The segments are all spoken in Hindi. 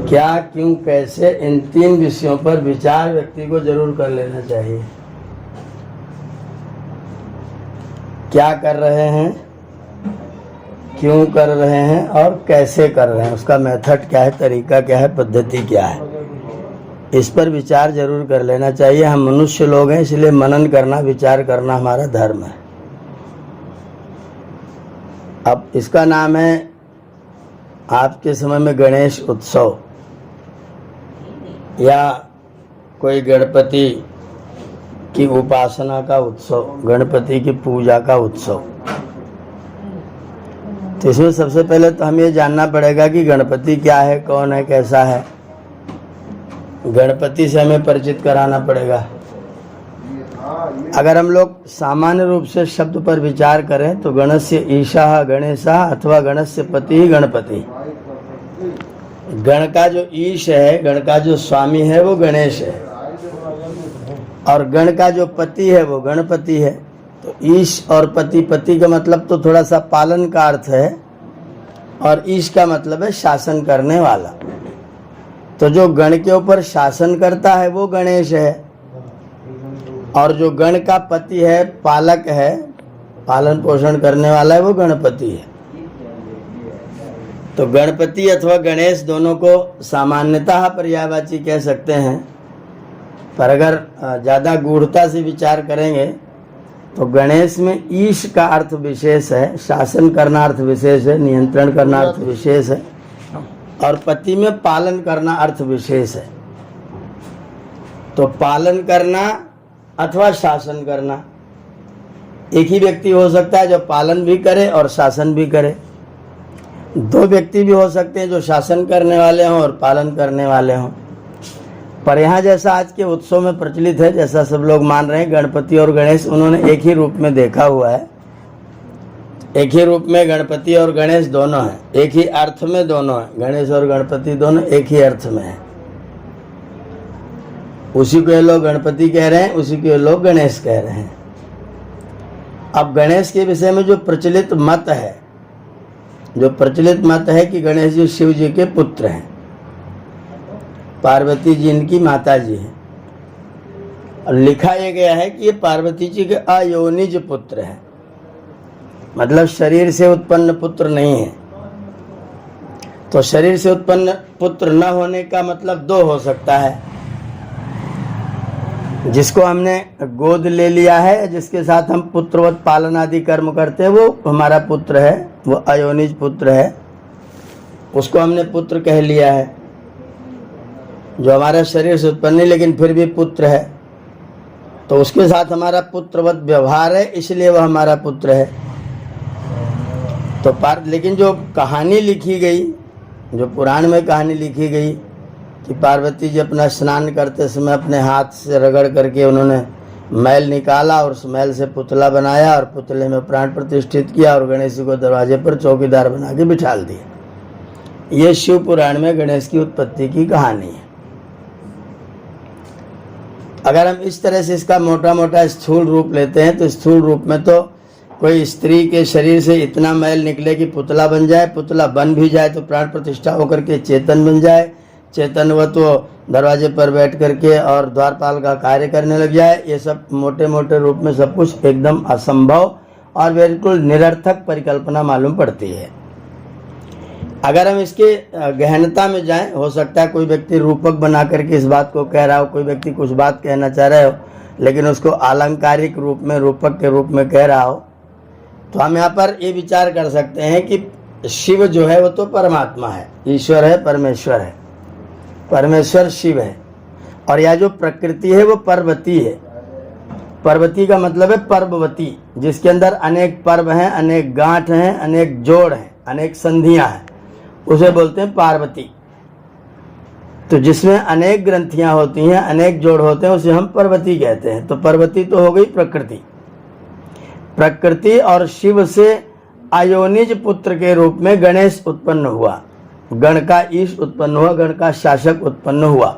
क्या, क्यों, कैसे, इन 3 विषयों पर विचार व्यक्ति को जरूर कर लेना चाहिए। क्या कर रहे हैं, क्यों कर रहे हैं और कैसे कर रहे हैं, उसका मेथड क्या है, तरीका क्या है, पद्धति क्या है, इस पर विचार जरूर कर लेना चाहिए। हम मनुष्य लोग हैं, इसलिए मनन करना, विचार करना हमारा धर्म है। अब इसका नाम है आपके समय में गणेश उत्सव या कोई गणपति की उपासना का उत्सव, गणपति की पूजा का उत्सव। तो इसमें सबसे पहले तो हमें ये जानना पड़ेगा कि गणपति क्या है, कौन है, कैसा है। गणपति से हमें परिचित कराना पड़ेगा। अगर हम लोग सामान्य रूप से शब्द पर विचार करें तो गणस्य ईशा गणेशा अथवा गणस्य पति ही गणपति। गण का जो ईश है, गण का जो स्वामी है वो गणेश है, और गण का जो पति है वो गणपति है। तो ईश और पति, पति का मतलब तो थोड़ा सा पालन का अर्थ है, और ईश का मतलब है शासन करने वाला। तो जो गण के ऊपर शासन करता है वो गणेश है, और जो गण का पति है, पालक है, पालन पोषण करने वाला है, वो गणपति है। तो गणपति अथवा गणेश दोनों को सामान्यतः पर्यायवाची कह सकते हैं, पर अगर ज़्यादा गूढ़ता से विचार करेंगे तो गणेश में ईश का अर्थ विशेष है, शासन करना अर्थ विशेष है, नियंत्रण करना अर्थ विशेष है, और पति में पालन करना अर्थ विशेष है। तो पालन करना अथवा शासन करना, एक ही व्यक्ति हो सकता है जो पालन भी करे और शासन भी करे। 2 व्यक्ति भी हो सकते हैं जो शासन करने वाले हों और पालन करने वाले हों। पर यहाँ जैसा आज के उत्सव में प्रचलित है, जैसा सब लोग मान रहे हैं, गणपति और गणेश उन्होंने एक ही रूप में देखा हुआ है। एक ही रूप में गणपति और गणेश दोनों हैं, एक ही अर्थ में दोनों हैं। गणेश और गणपति दोनों एक ही अर्थ में हैं। उसी को ये लोग गणपति कह रहे हैं, उसी को ये लोग गणेश कह रहे हैं। अब गणेश के विषय में जो प्रचलित मत है, कि गणेश जी शिव जी के पुत्र हैं, पार्वती जी इनकी माता जी हैं, और लिखा यह गया है कि ये पार्वती जी के अयोनिज पुत्र हैं, मतलब शरीर से उत्पन्न पुत्र नहीं है। तो शरीर से उत्पन्न पुत्र न होने का मतलब 2 हो सकता है, जिसको हमने गोद ले लिया है, जिसके साथ हम पुत्रवत पालन आदि कर्म करते हैं, वो हमारा पुत्र है, वो अयोनिज पुत्र है, उसको हमने पुत्र कह लिया है। जो हमारा शरीर से उत्पन्न नहीं लेकिन फिर भी पुत्र है, तो उसके साथ हमारा पुत्रवत व्यवहार है, इसलिए वह हमारा पुत्र है। तो लेकिन जो कहानी लिखी गई, जो पुराण में कहानी लिखी गई कि पार्वती जी अपना स्नान करते समय अपने हाथ से रगड़ करके उन्होंने मैल निकाला और उस मैल से पुतला बनाया और पुतले में प्राण प्रतिष्ठित किया और गणेश जी को दरवाजे पर चौकीदार बना के बिठाल दिया। ये शिव पुराण में गणेश की उत्पत्ति की कहानी है। अगर हम इस तरह से इसका मोटा मोटा स्थूल रूप लेते हैं तो स्थूल रूप में तो कोई स्त्री के शरीर से इतना मैल निकले कि पुतला बन जाए, पुतला बन भी जाए तो प्राण प्रतिष्ठा होकर के चेतन बन जाए, चेतन व तो दरवाजे पर बैठ करके और द्वारपाल का कार्य करने लग जाए। ये सब मोटे मोटे रूप में सब कुछ एकदम असंभव और बिल्कुल निरर्थक परिकल्पना मालूम पड़ती है। अगर हम इसके गहनता में जाएं, हो सकता है कोई व्यक्ति रूपक बना करके इस बात को कह रहा हो, कोई व्यक्ति कुछ बात कहना चाह रहे हो लेकिन उसको आलंकारिक रूप में, रूपक के रूप में कह रहा हो, तो हम यहाँ पर ये विचार कर सकते हैं कि शिव जो है वो तो परमात्मा है, ईश्वर है, परमेश्वर है, परमेश्वर शिव है, और यह जो प्रकृति है वो पर्वती है। पर्वती का मतलब है पर्ववती, जिसके अंदर अनेक पर्व हैं, अनेक गांठ हैं, अनेक जोड़ हैं, अनेक संधियां हैं, उसे बोलते हैं पार्वती। तो जिसमें अनेक ग्रंथियां होती हैं, अनेक जोड़ होते हैं, उसे हम पर्वती कहते हैं। तो पर्वती तो हो गई प्रकृति। प्रकृति और शिव से अयोनिज पुत्र के रूप में गणेश उत्पन्न हुआ, गण का ईश उत्पन्न हुआ, गण का शासक उत्पन्न हुआ।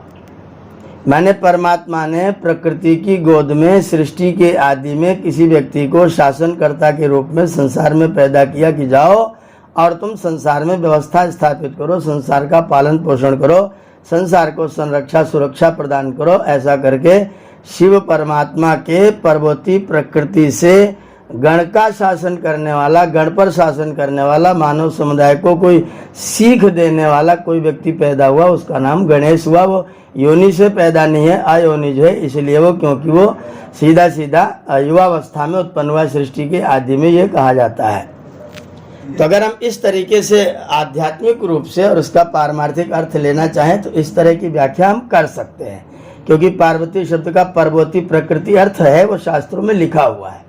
मैंने परमात्मा ने प्रकृति की गोद में सृष्टि के आदि में किसी व्यक्ति को शासनकर्ता के रूप में संसार में पैदा किया कि जाओ और तुम संसार में व्यवस्था स्थापित करो, संसार का पालन पोषण करो, संसार को संरक्षा सुरक्षा प्रदान करो। ऐसा करके शिव परमात्मा के पर्वती प्रकृति से गण का शासन करने वाला, गण पर शासन करने वाला, मानव समुदाय को कोई सीख देने वाला कोई व्यक्ति पैदा हुआ, उसका नाम गणेश हुआ। वो योनि से पैदा नहीं है, अयोनिज है, इसलिए वो, क्योंकि वो सीधा सीधा युवावस्था में उत्पन्न हुआ, सृष्टि के आदि में ये कहा जाता है। तो अगर हम इस तरीके से आध्यात्मिक रूप से और उसका पारमार्थिक अर्थ लेना चाहें तो इस तरह की व्याख्या हम कर सकते हैं, क्योंकि पार्वती शब्द का पर्वती प्रकृति अर्थ है, वो शास्त्रों में लिखा हुआ है।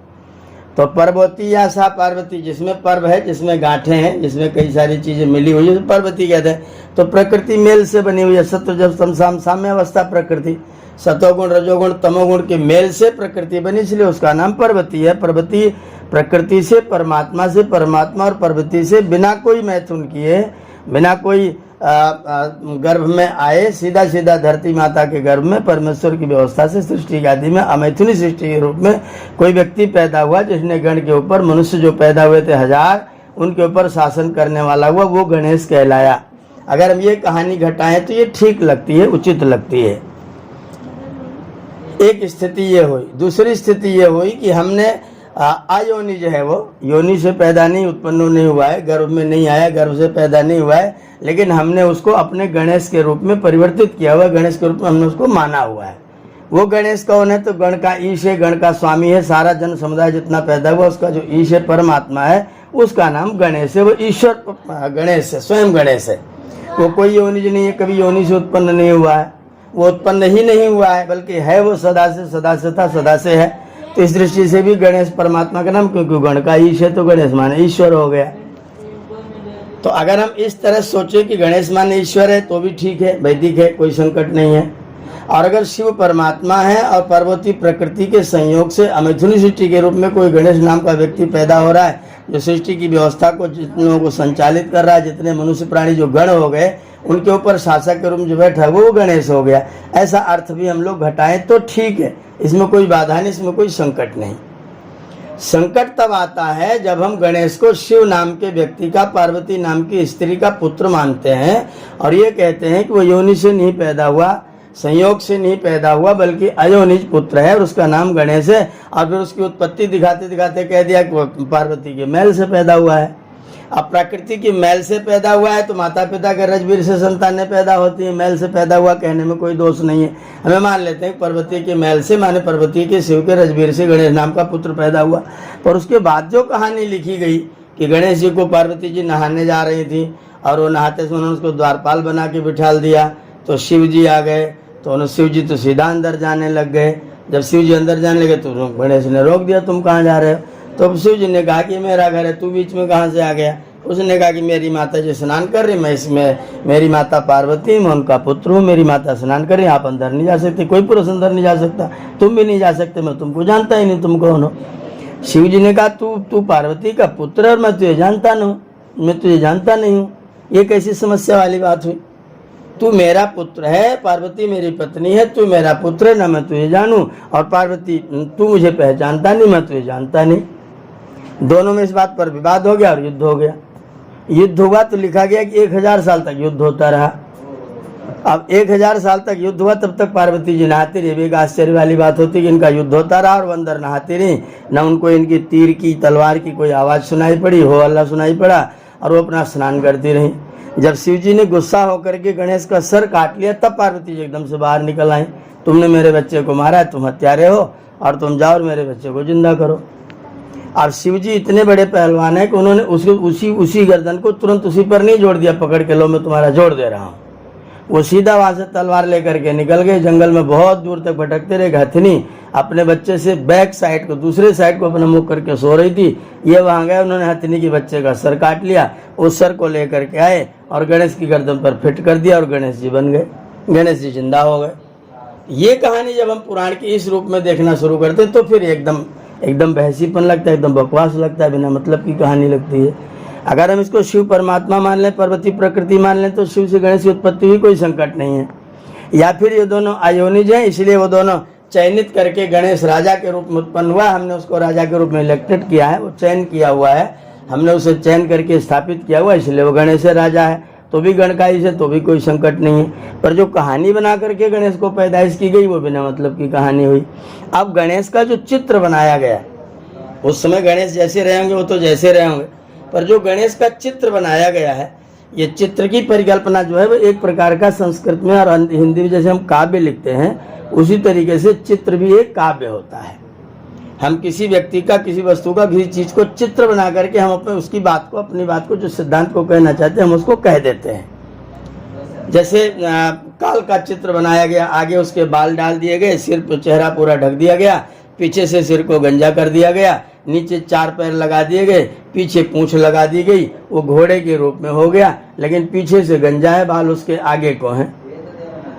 तो पर्वती या सा पार्वती, जिसमें पर्व है, जिसमें गांठें हैं, जिसमें कई सारी चीजें मिली हुई है, तो पर्वती कहते हैं। तो प्रकृति मेल से बनी हुई है, सत्व जब तम साम साम्य अवस्था प्रकृति, सतोगुण रजोगुण तमोगुण के मेल से प्रकृति बनी, इसलिए उसका नाम पर्वती है। पर्वती प्रकृति से परमात्मा से, परमात्मा और पर्वती से बिना कोई मैथुन किए, बिना कोई गर्भ में आए, सीधा सीधा धरती माता के गर्भ में परमेश्वर की व्यवस्था से सृष्टि के आदि में अमैथुनी सृष्टि के रूप में कोई व्यक्ति पैदा हुआ, जिसने गण के ऊपर, मनुष्य जो पैदा हुए थे 1000, उनके ऊपर शासन करने वाला हुआ, वो गणेश कहलाया। अगर हम ये कहानी घटाएं तो ये ठीक लगती है, उचित लगती है। एक स्थिति ये हुई। दूसरी स्थिति ये हुई कि हमने अयोनि जो है, वो योनि से पैदा नहीं, उत्पन्न नहीं हुआ है, गर्भ में नहीं आया, गर्भ से पैदा नहीं हुआ है, लेकिन हमने उसको अपने गणेश के रूप में परिवर्तित किया हुआ है, गणेश के रूप में हमने उसको माना हुआ है। वो गणेश कौन है? तो गण का ईश है, गण का स्वामी है, सारा जन समुदाय जितना पैदा हुआ उसका जो ईश है, परमात्मा है, उसका नाम गणेश है। वो ईश्वर गणेश है, स्वयं गणेश है। वो कोई योनि नहीं है, कभी योनि से उत्पन्न नहीं हुआ है, वो उत्पन्न ही नहीं हुआ है, बल्कि है वो सदा से था, सदा से है। तो इस दृष्टि से भी गणेश परमात्मा का नाम, क्योंकि गण का ईश है तो गणेश माने ईश्वर हो गया। तो अगर हम इस तरह सोचे कि गणेश माने ईश्वर है तो भी ठीक है, वैदिक है, कोई संकट नहीं है। और अगर शिव परमात्मा है और पार्वती प्रकृति के संयोग से अमैथुनी सृष्टि के रूप में कोई गणेश नाम का व्यक्ति पैदा हो रहा है, जो सृष्टि की व्यवस्था को, जितनों को संचालित कर रहा है, जितने मनुष्य प्राणी जो गण हो गए उनके ऊपर शासक के रूप में जो बैठा है वो गणेश हो गया, ऐसा अर्थ भी हम लोग घटाएं तो ठीक है, इसमें कोई बाधा नहीं, इसमें कोई संकट नहीं। संकट तब आता है जब हम गणेश को शिव नाम के व्यक्ति का, पार्वती नाम की स्त्री का पुत्र मानते हैं और ये कहते हैं कि वो योनि से नहीं पैदा हुआ, संयोग से नहीं पैदा हुआ, बल्कि अयोनिज पुत्र है और उसका नाम गणेश है। और फिर उसकी उत्पत्ति दिखाते दिखाते कह दिया कि वो पार्वती के मैल से पैदा हुआ है। अब प्रकृति की मैल से पैदा हुआ है तो माता पिता के रजबीर से संतानें पैदा होती है, मैल से पैदा हुआ कहने में कोई दोष नहीं है। हमें मान लेते हैं पार्वती के मैल से माने पार्वती के शिव के रजबीर से गणेश नाम का पुत्र पैदा हुआ। पर उसके बाद जो कहानी लिखी गई कि गणेश जी को पार्वती जी नहाने जा रही थी और वो नहाते समय उन्होंने उसको द्वारपाल बना के बिठाल दिया, तो शिव जी आ गए, तो उन्होंने शिव जी तो सीधा अंदर जाने लग गए। जब शिव जी अंदर जाने लगे तो गणेश ने रोक दिया, तुम कहाँ जा रहे हो? तो शिव जी ने कहा कि मेरा घर है, तू बीच में कहाँ से आ गया? उसने कहा कि मेरी माता जी स्नान कर रही, मैं इसमें, मेरी माता पार्वती, मैं उनका पुत्र हूँ, मेरी माता स्नान कर रही, आप अंदर नहीं जा सकते, कोई पुरुष अंदर नहीं जा सकता, तुम भी नहीं जा सकते, मैं तुमको जानता ही नहीं, तुम कौन हो? शिव जी ने कहा तू पार्वती का पुत्र और मैं तुझे जानता नहीं, मैं तुझे जानता नहीं हूँ, ये कैसी समस्या वाली बात हुई? तू मेरा पुत्र है, पार्वती मेरी पत्नी है, तू मेरा पुत्र है, ना मैं तुझे जानूं, और पार्वती तू मुझे पहचानता नहीं, मैं तुझे जानता नहीं। दोनों में इस बात पर विवाद हो गया और युद्ध हो गया। युद्ध हुआ तो लिखा गया कि 1000 साल तक युद्ध होता रहा। अब 1000 साल तक युद्ध हुआ, तब तक पार्वती जी नहाती रही। एक आश्चर्य वाली बात होती कि इनका युद्ध होता रहा और वो अंदर नहाती रही, न उनको इनकी तीर की, तलवार की कोई आवाज़ सुनाई पड़ी, हो अल्लाह सुनाई पड़ा, और वो अपना स्नान करती रही। जब शिव जी ने गुस्सा होकर के गणेश का सर काट लिया, तब पार्वती जी एकदम से बाहर निकल आई, तुमने मेरे बच्चे को मारा है, तुम हत्यारे हो, और तुम जाओ और मेरे बच्चे को जिंदा करो। और शिव जी इतने बड़े पहलवान है कि उन्होंने उसको उसी गर्दन को तुरंत उसी पर नहीं जोड़ दिया, पकड़ के लो मैं तुम्हारा जोड़ दे रहा हूँ। वो सीधा वहाँ से तलवार लेकर के निकल गए, जंगल में बहुत दूर तक भटकते रहे। हथिनी अपने बच्चे से बैक साइड को, दूसरे साइड को अपना मुख करके सो रही थी, ये वहाँ गए, उन्होंने हथिनी के बच्चे का सर काट लिया, उस सर को लेकर के आए और गणेश की गर्दन पर फिट कर दिया और गणेश जी बन गए, गणेश जी जिंदा हो गए। ये कहानी जब हम पुराण के इस रूप में देखना शुरू करते तो फिर एकदम बहसीपन लगता है, एकदम बकवास लगता है, बिना मतलब की कहानी लगती है। अगर हम इसको शिव परमात्मा मान लें, पार्वती प्रकृति मान लें, तो शिव से गणेश की उत्पत्ति हुई, कोई संकट नहीं है। या फिर ये दोनों अयोनिज हैं, इसलिए वो दोनों चयनित करके गणेश राजा के रूप में उत्पन्न हुआ, हमने उसको राजा के रूप में इलेक्टेड किया है, वो चयन किया हुआ है। हमने उसे चयन करके स्थापित किया हुआ, इसलिए वो गणेश राजा है। तो भी गणकाई से तो भी कोई संकट नहीं है। पर जो कहानी बना करके गणेश को पैदाइश की गई वो बिना मतलब की कहानी हुई। अब गणेश का जो चित्र बनाया गया, उस समय गणेश जैसे रहे होंगे वो तो जैसे रहे होंगे, पर जो गणेश का चित्र बनाया गया है, ये चित्र की परिकल्पना जो है वो एक प्रकार का संस्कृत में और हिंदी में जैसे हम काव्य लिखते हैं, उसी तरीके से चित्र भी एक काव्य होता है। हम किसी व्यक्ति का, किसी वस्तु का, किसी चीज को चित्र बना करके हम अपने उसकी बात को, अपनी बात को, जो सिद्धांत को कहना चाहते हैं, हम उसको कह देते हैं। जैसे काल का चित्र बनाया गया, आगे उसके बाल डाल दिए गए, सिर पर चेहरा पूरा ढक दिया गया, पीछे से सिर को गंजा कर दिया गया, नीचे 4 पैर लगा दिए गए, पीछे पूंछ लगा दी गई, वो घोड़े के रूप में हो गया, लेकिन पीछे से गंजा है, बाल उसके आगे को हैं।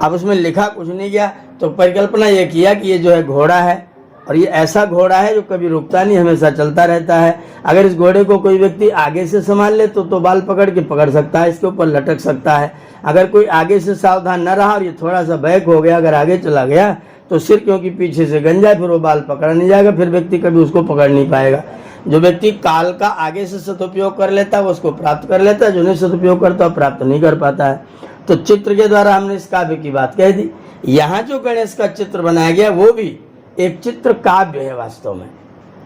अब उसमें लिखा कुछ नहीं गया, तो परिकल्पना ये किया कि ये जो है घोड़ा है, और ये ऐसा घोड़ा है जो कभी रुकता नहीं, हमेशा चलता रहता है। अगर इस घोड़े को कोई व्यक्ति आगे से संभाल ले तो बाल पकड़ के पकड़ सकता है, इसके ऊपर लटक सकता है। अगर कोई आगे से सावधान न रहा और ये थोड़ा सा बैक हो गया, अगर आगे चला गया, तो सिर क्योंकि पीछे से गंजा है, फिर वो बाल पकड़ा नहीं जाएगा, फिर व्यक्ति कभी उसको पकड़ नहीं पाएगा। जो व्यक्ति काल का आगे से सदुपयोग कर लेता है वो उसको प्राप्त कर लेता है, जो नहीं सदुपयोग करता वो प्राप्त नहीं कर पाता है। तो चित्र के द्वारा हमने इस काव्य की बात कह दी। यहाँ जो गणेश का चित्र बनाया गया वो भी एक चित्र काव्य है, वास्तव में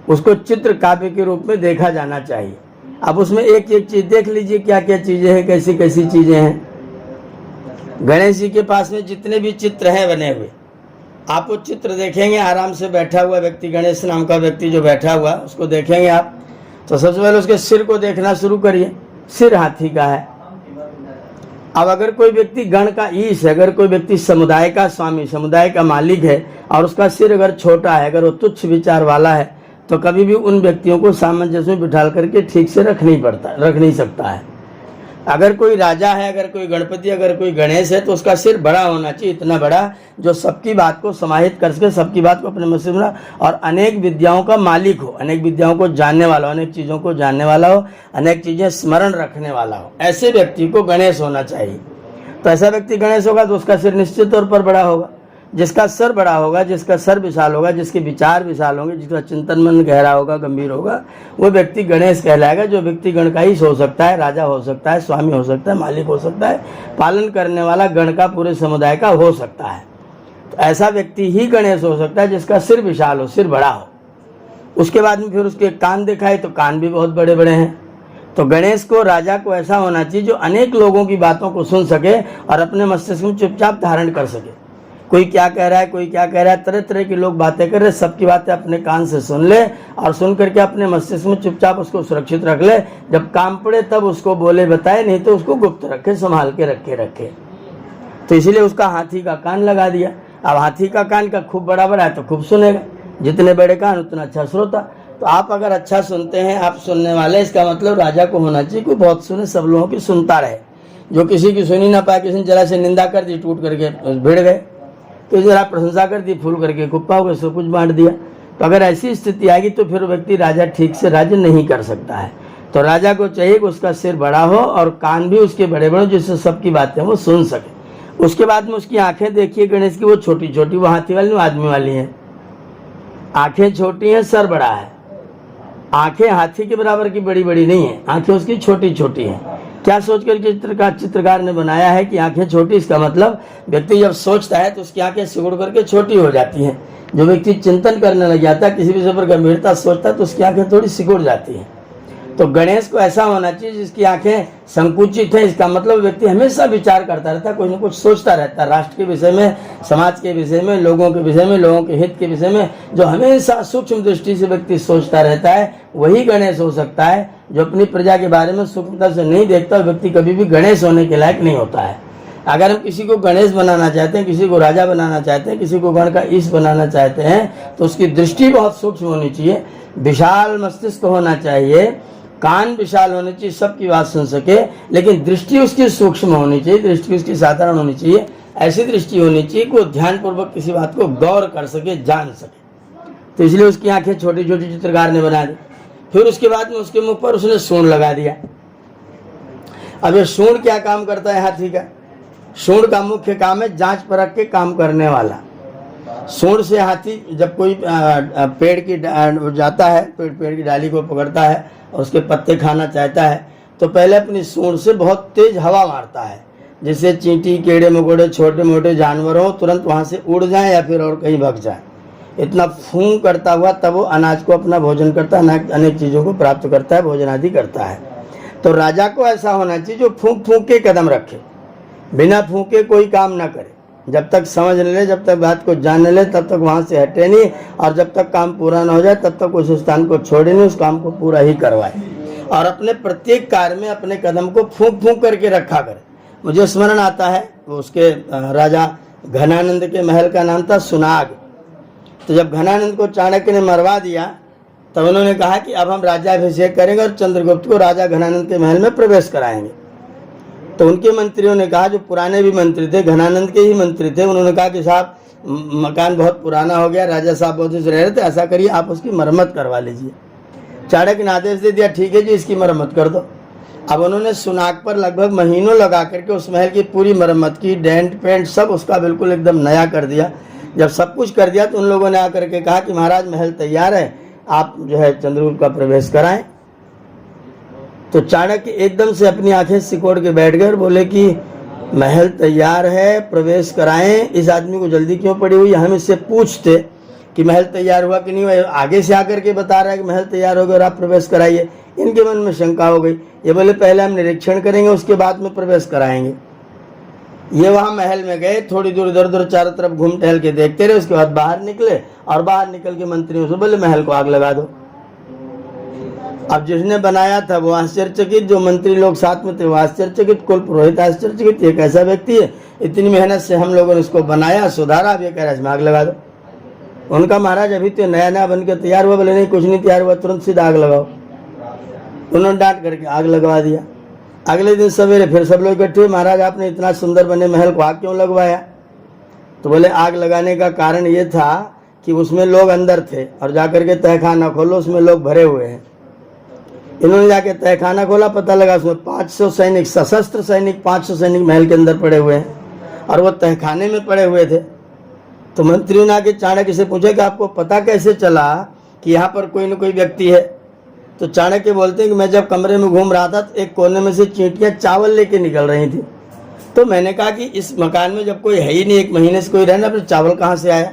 उसको चित्र काव्य के रूप में देखा जाना चाहिए। अब उसमें एक एक चीज देख लीजिए, क्या क्या चीजें हैं, कैसी कैसी चीजें हैं। गणेश जी के पास में जितने भी चित्र हैं बने हुए, आप वो चित्र देखेंगे, आराम से बैठा हुआ व्यक्ति, गणेश नाम का व्यक्ति जो बैठा हुआ, उसको देखेंगे आप, तो सबसे पहले उसके सिर को देखना शुरू करिए। सिर हाथी का है। अब अगर कोई व्यक्ति गण का ईश है, अगर कोई व्यक्ति समुदाय का स्वामी, समुदाय का मालिक है, और उसका सिर अगर छोटा है, अगर वो तुच्छ विचार वाला है, तो कभी भी उन व्यक्तियों को सामंजस्य में बिठा करके ठीक से रख नहीं सकता है। अगर कोई राजा है, अगर कोई गणपति, अगर कोई गणेश है, तो उसका सिर बड़ा होना चाहिए, इतना बड़ा जो सबकी बात को समाहित कर सके, सबकी बात को अपने मस्तिष्क में, और अनेक विद्याओं का मालिक हो, अनेक विद्याओं को जानने वाला हो, अनेक चीज़ों को जानने वाला हो, अनेक चीज़ें स्मरण रखने वाला हो। ऐसे व्यक्ति को गणेश होना चाहिए। तो ऐसा व्यक्ति गणेश होगा तो उसका सिर निश्चित तौर पर बड़ा होगा। जिसका सर बड़ा होगा, जिसका सर विशाल होगा, जिसके विचार विशाल होंगे, जिसका चिंतन मन गहरा होगा, गंभीर होगा, वो व्यक्ति गणेश कहलाएगा। जो व्यक्ति गणकाईश हो सकता है, राजा हो सकता है, स्वामी हो सकता है, मालिक हो सकता है, पालन करने वाला गण का, पूरे समुदाय का हो सकता है। तो ऐसा व्यक्ति ही गणेश हो सकता है जिसका सिर विशाल हो, सिर बड़ा हो। उसके बाद में फिर उसके कान दिखाए तो कान भी बहुत बड़े बड़े हैं। तो गणेश को, राजा को ऐसा होना चाहिए जो अनेक लोगों की बातों को सुन सके और अपने मस्तिष्क में चुपचाप धारण कर सके। कोई क्या कह रहा है, कोई क्या कह रहा है, तरह तरह के लोग बातें कर रहे, सबकी बातें अपने कान से सुन ले और सुन करके अपने मस्तिष्क में चुपचाप उसको सुरक्षित रख ले। जब काम पड़े तब उसको बोले बताए, नहीं तो उसको गुप्त रखे, संभाल के रखे। तो इसीलिए उसका हाथी का कान लगा दिया। अब हाथी का कान का खूब बड़ा बड़ा है तो खूब सुनेगा, जितने बड़े कान उतना अच्छा श्रोता। तो आप अगर अच्छा सुनते हैं, आप सुनने वाले, इसका मतलब राजा को होना चाहिए कोई बहुत सुने, सब लोगों की सुनता रहे। जो किसी की सुनी ना पाए, किसी ने जरा से निंदा कर दी, टूट करके भिड़ गए, तो जरा प्रशंसा कर दी, फूल करके कुप्पा हो गए, सब कुछ बांट दिया। तो अगर ऐसी स्थिति आएगी तो फिर व्यक्ति राजा ठीक से राज्य नहीं कर सकता है। तो राजा को चाहिए कि उसका सिर बड़ा हो और कान भी उसके बड़े बड़े, जिससे सबकी बातें वो सुन सके। उसके बाद में उसकी आंखें देखिए गणेश की, वो छोटी छोटी, वो हाथी वाली, वो आदमी वाली हैं। आंखें छोटी हैं, सर बड़ा है। आंखें हाथी के बराबर की बड़ी बड़ी नहीं है, आंखें उसकी छोटी छोटी हैं। क्या सोच कर चित्रकार ने बनाया है कि आंखें छोटी, इसका मतलब व्यक्ति जब सोचता है तो उसकी आंखें सिकुड़ करके छोटी हो जाती हैं। जो व्यक्ति चिंतन करने लग जाता है, किसी विषय पर गंभीरता सोचता है, तो उसकी आंखें थोड़ी सिकुड़ जाती हैं। तो गणेश को ऐसा होना चाहिए जिसकी आंखें संकुचित है। इसका मतलब व्यक्ति हमेशा विचार करता रहता है, कुछ न कुछ सोचता रहता है, राष्ट्र के विषय में, समाज के विषय में, लोगों के विषय में, लोगों के हित के विषय में। जो हमेशा सूक्ष्म दृष्टि से व्यक्ति सोचता रहता है वही गणेश हो सकता है। जो अपनी प्रजा के बारे में सूक्ष्मता से नहीं देखता, व्यक्ति कभी भी गणेश होने के लायक नहीं होता है। अगर हम किसी को गणेश बनाना चाहते हैं, किसी को राजा बनाना चाहते हैं, किसी को गण का ईश बनाना चाहते हैं, तो उसकी दृष्टि बहुत सूक्ष्म होनी चाहिए, विशाल मस्तिष्क होना चाहिए, कान विशाल होने चाहिए, सबकी बात सुन सके, लेकिन दृष्टि उसकी सूक्ष्म होनी चाहिए, दृष्टि उसकी साधारण होनी चाहिए। ऐसी दृष्टि होनी चाहिए कि वो ध्यानपूर्वक किसी बात को गौर कर सके, जान सके। तो इसलिए उसकी आंखें छोटी छोटी चित्रकार ने बना दी। फिर उसके बाद में उसके मुंह पर उसने सूंड लगा दिया। अब ये सूंड क्या काम करता है हाथी का? सूंड का मुख्य काम है जांच परख के काम करने वाला। सूंड से हाथी जब कोई पेड़ की जाता है, पेड़ की डाली को पकड़ता है और उसके पत्ते खाना चाहता है, तो पहले अपनी सूंड से बहुत तेज हवा मारता है, जिससे चींटी, कीड़े मकोड़े, छोटे मोटे जानवर हो तुरंत वहाँ से उड़ जाएं या फिर और कहीं भाग जाएं। इतना फूंक करता हुआ तब वो अनाज को अपना भोजन करता है, अनेक चीज़ों को प्राप्त करता है, भोजन आदि करता है। तो राजा को ऐसा होना चाहिए जो फूंक फूंक के कदम रखे, बिना फूंके कोई काम ना करे। जब तक समझ न ले, जब तक बात को जान न ले, तब तक वहाँ से हटे नहीं, और जब तक काम पूरा ना हो जाए तब तक उस स्थान को छोड़े नहीं, उस काम को पूरा ही करवाए। और अपने प्रत्येक कार्य में अपने कदम को फूंक फूंक करके रखा करे। मुझे स्मरण आता है उसके राजा घनानंद के महल का नाम था सुनाग। तो जब घनानंद को चाणक्य ने मरवा दिया तब उन्होंने कहा कि अब हम राज्याभिषेक करेंगे और चंद्रगुप्त को राजा घनानंद के महल में प्रवेश कराएंगे। तो उनके मंत्रियों ने कहा, जो पुराने भी मंत्री थे, घनानंद के ही मंत्री थे, उन्होंने कहा कि साहब मकान बहुत पुराना हो गया, राजा साहब बहुत रह रहे थे, ऐसा करिए आप उसकी मरम्मत करवा लीजिए। चाणक्य ने आदेश दे दिया, ठीक है जी, इसकी मरम्मत कर दो। अब उन्होंने सुनाग पर लगभग महीनों लगा करके उस महल की पूरी मरम्मत की, डेंट पेंट सब उसका बिल्कुल एकदम नया कर दिया। जब सब कुछ कर दिया तो उन लोगों ने आकर के कहा कि महाराज महल तैयार है, आप जो है चंद्रगुप्त का प्रवेश कराएं। तो चाणक्य एकदम से अपनी आंखें सिकोड़ के बैठ गए और बोले कि महल तैयार है, प्रवेश कराएं। इस आदमी को जल्दी क्यों पड़ी हुई? हम इससे पूछते कि महल तैयार हुआ कि नहीं हुआ, आगे से आकर के बता रहा है कि महल तैयार हो गया और आप प्रवेश कराइए। इनके मन में शंका हो गई। ये बोले पहले हम निरीक्षण करेंगे, उसके बाद में प्रवेश कराएंगे। ये वहां महल में गए, थोड़ी दूर इधर उधर चारों तरफ घूम टहल के देखते रहे, उसके बाद बाहर निकले और बाहर निकल के मंत्रियों से बोले महल को आग लगा दो। अब जिसने बनाया था वो आश्चर्यचकित, जो मंत्री लोग साथ में थे वो आश्चर्यचकित, कुल पुरोहित आश्चर्यचकित, ये कैसा व्यक्ति है, इतनी मेहनत से हम लोगों ने इसको बनाया, सुधारा, अब ये कह रहा है इसमें आग लगा दो। उनका महाराज अभी तो नया नया बन के तैयार हुआ। बोले नहीं, कुछ नहीं तैयार हुआ, तुरंत सीधा आग लगाओ। उन्होंने डांट करके आग लगवा दिया। अगले दिन सवेरे फिर सब लोग इकट्ठे हुए, महाराज आपने इतना सुंदर बने महल को आग क्यों लगवाया? तो बोले आग लगाने का कारण ये था कि उसमें लोग अंदर थे और जाकर के तहखाना खोलो, उसमें लोग भरे हुए हैं। इन्होंने जाके तहखाना खोला, पता लगा उसमें 500 सैनिक, सशस्त्र सैनिक 500 सैनिक महल के अंदर पड़े हुए हैं और वो तहखाने में पड़े हुए थे। तो मंत्रियों ने आके चाणक्य से पूछा कि आपको पता कैसे चला कि यहाँ पर कोई न कोई व्यक्ति है? तो चाणक्य बोलते हैं कि मैं जब कमरे में घूम रहा था तो एक कोने में से चींटियां चावल लेके निकल रही थी। तो मैंने कहा कि इस मकान में जब कोई है ही नहीं, 1 महीने से कोई रहना, फिर चावल कहाँ से आया?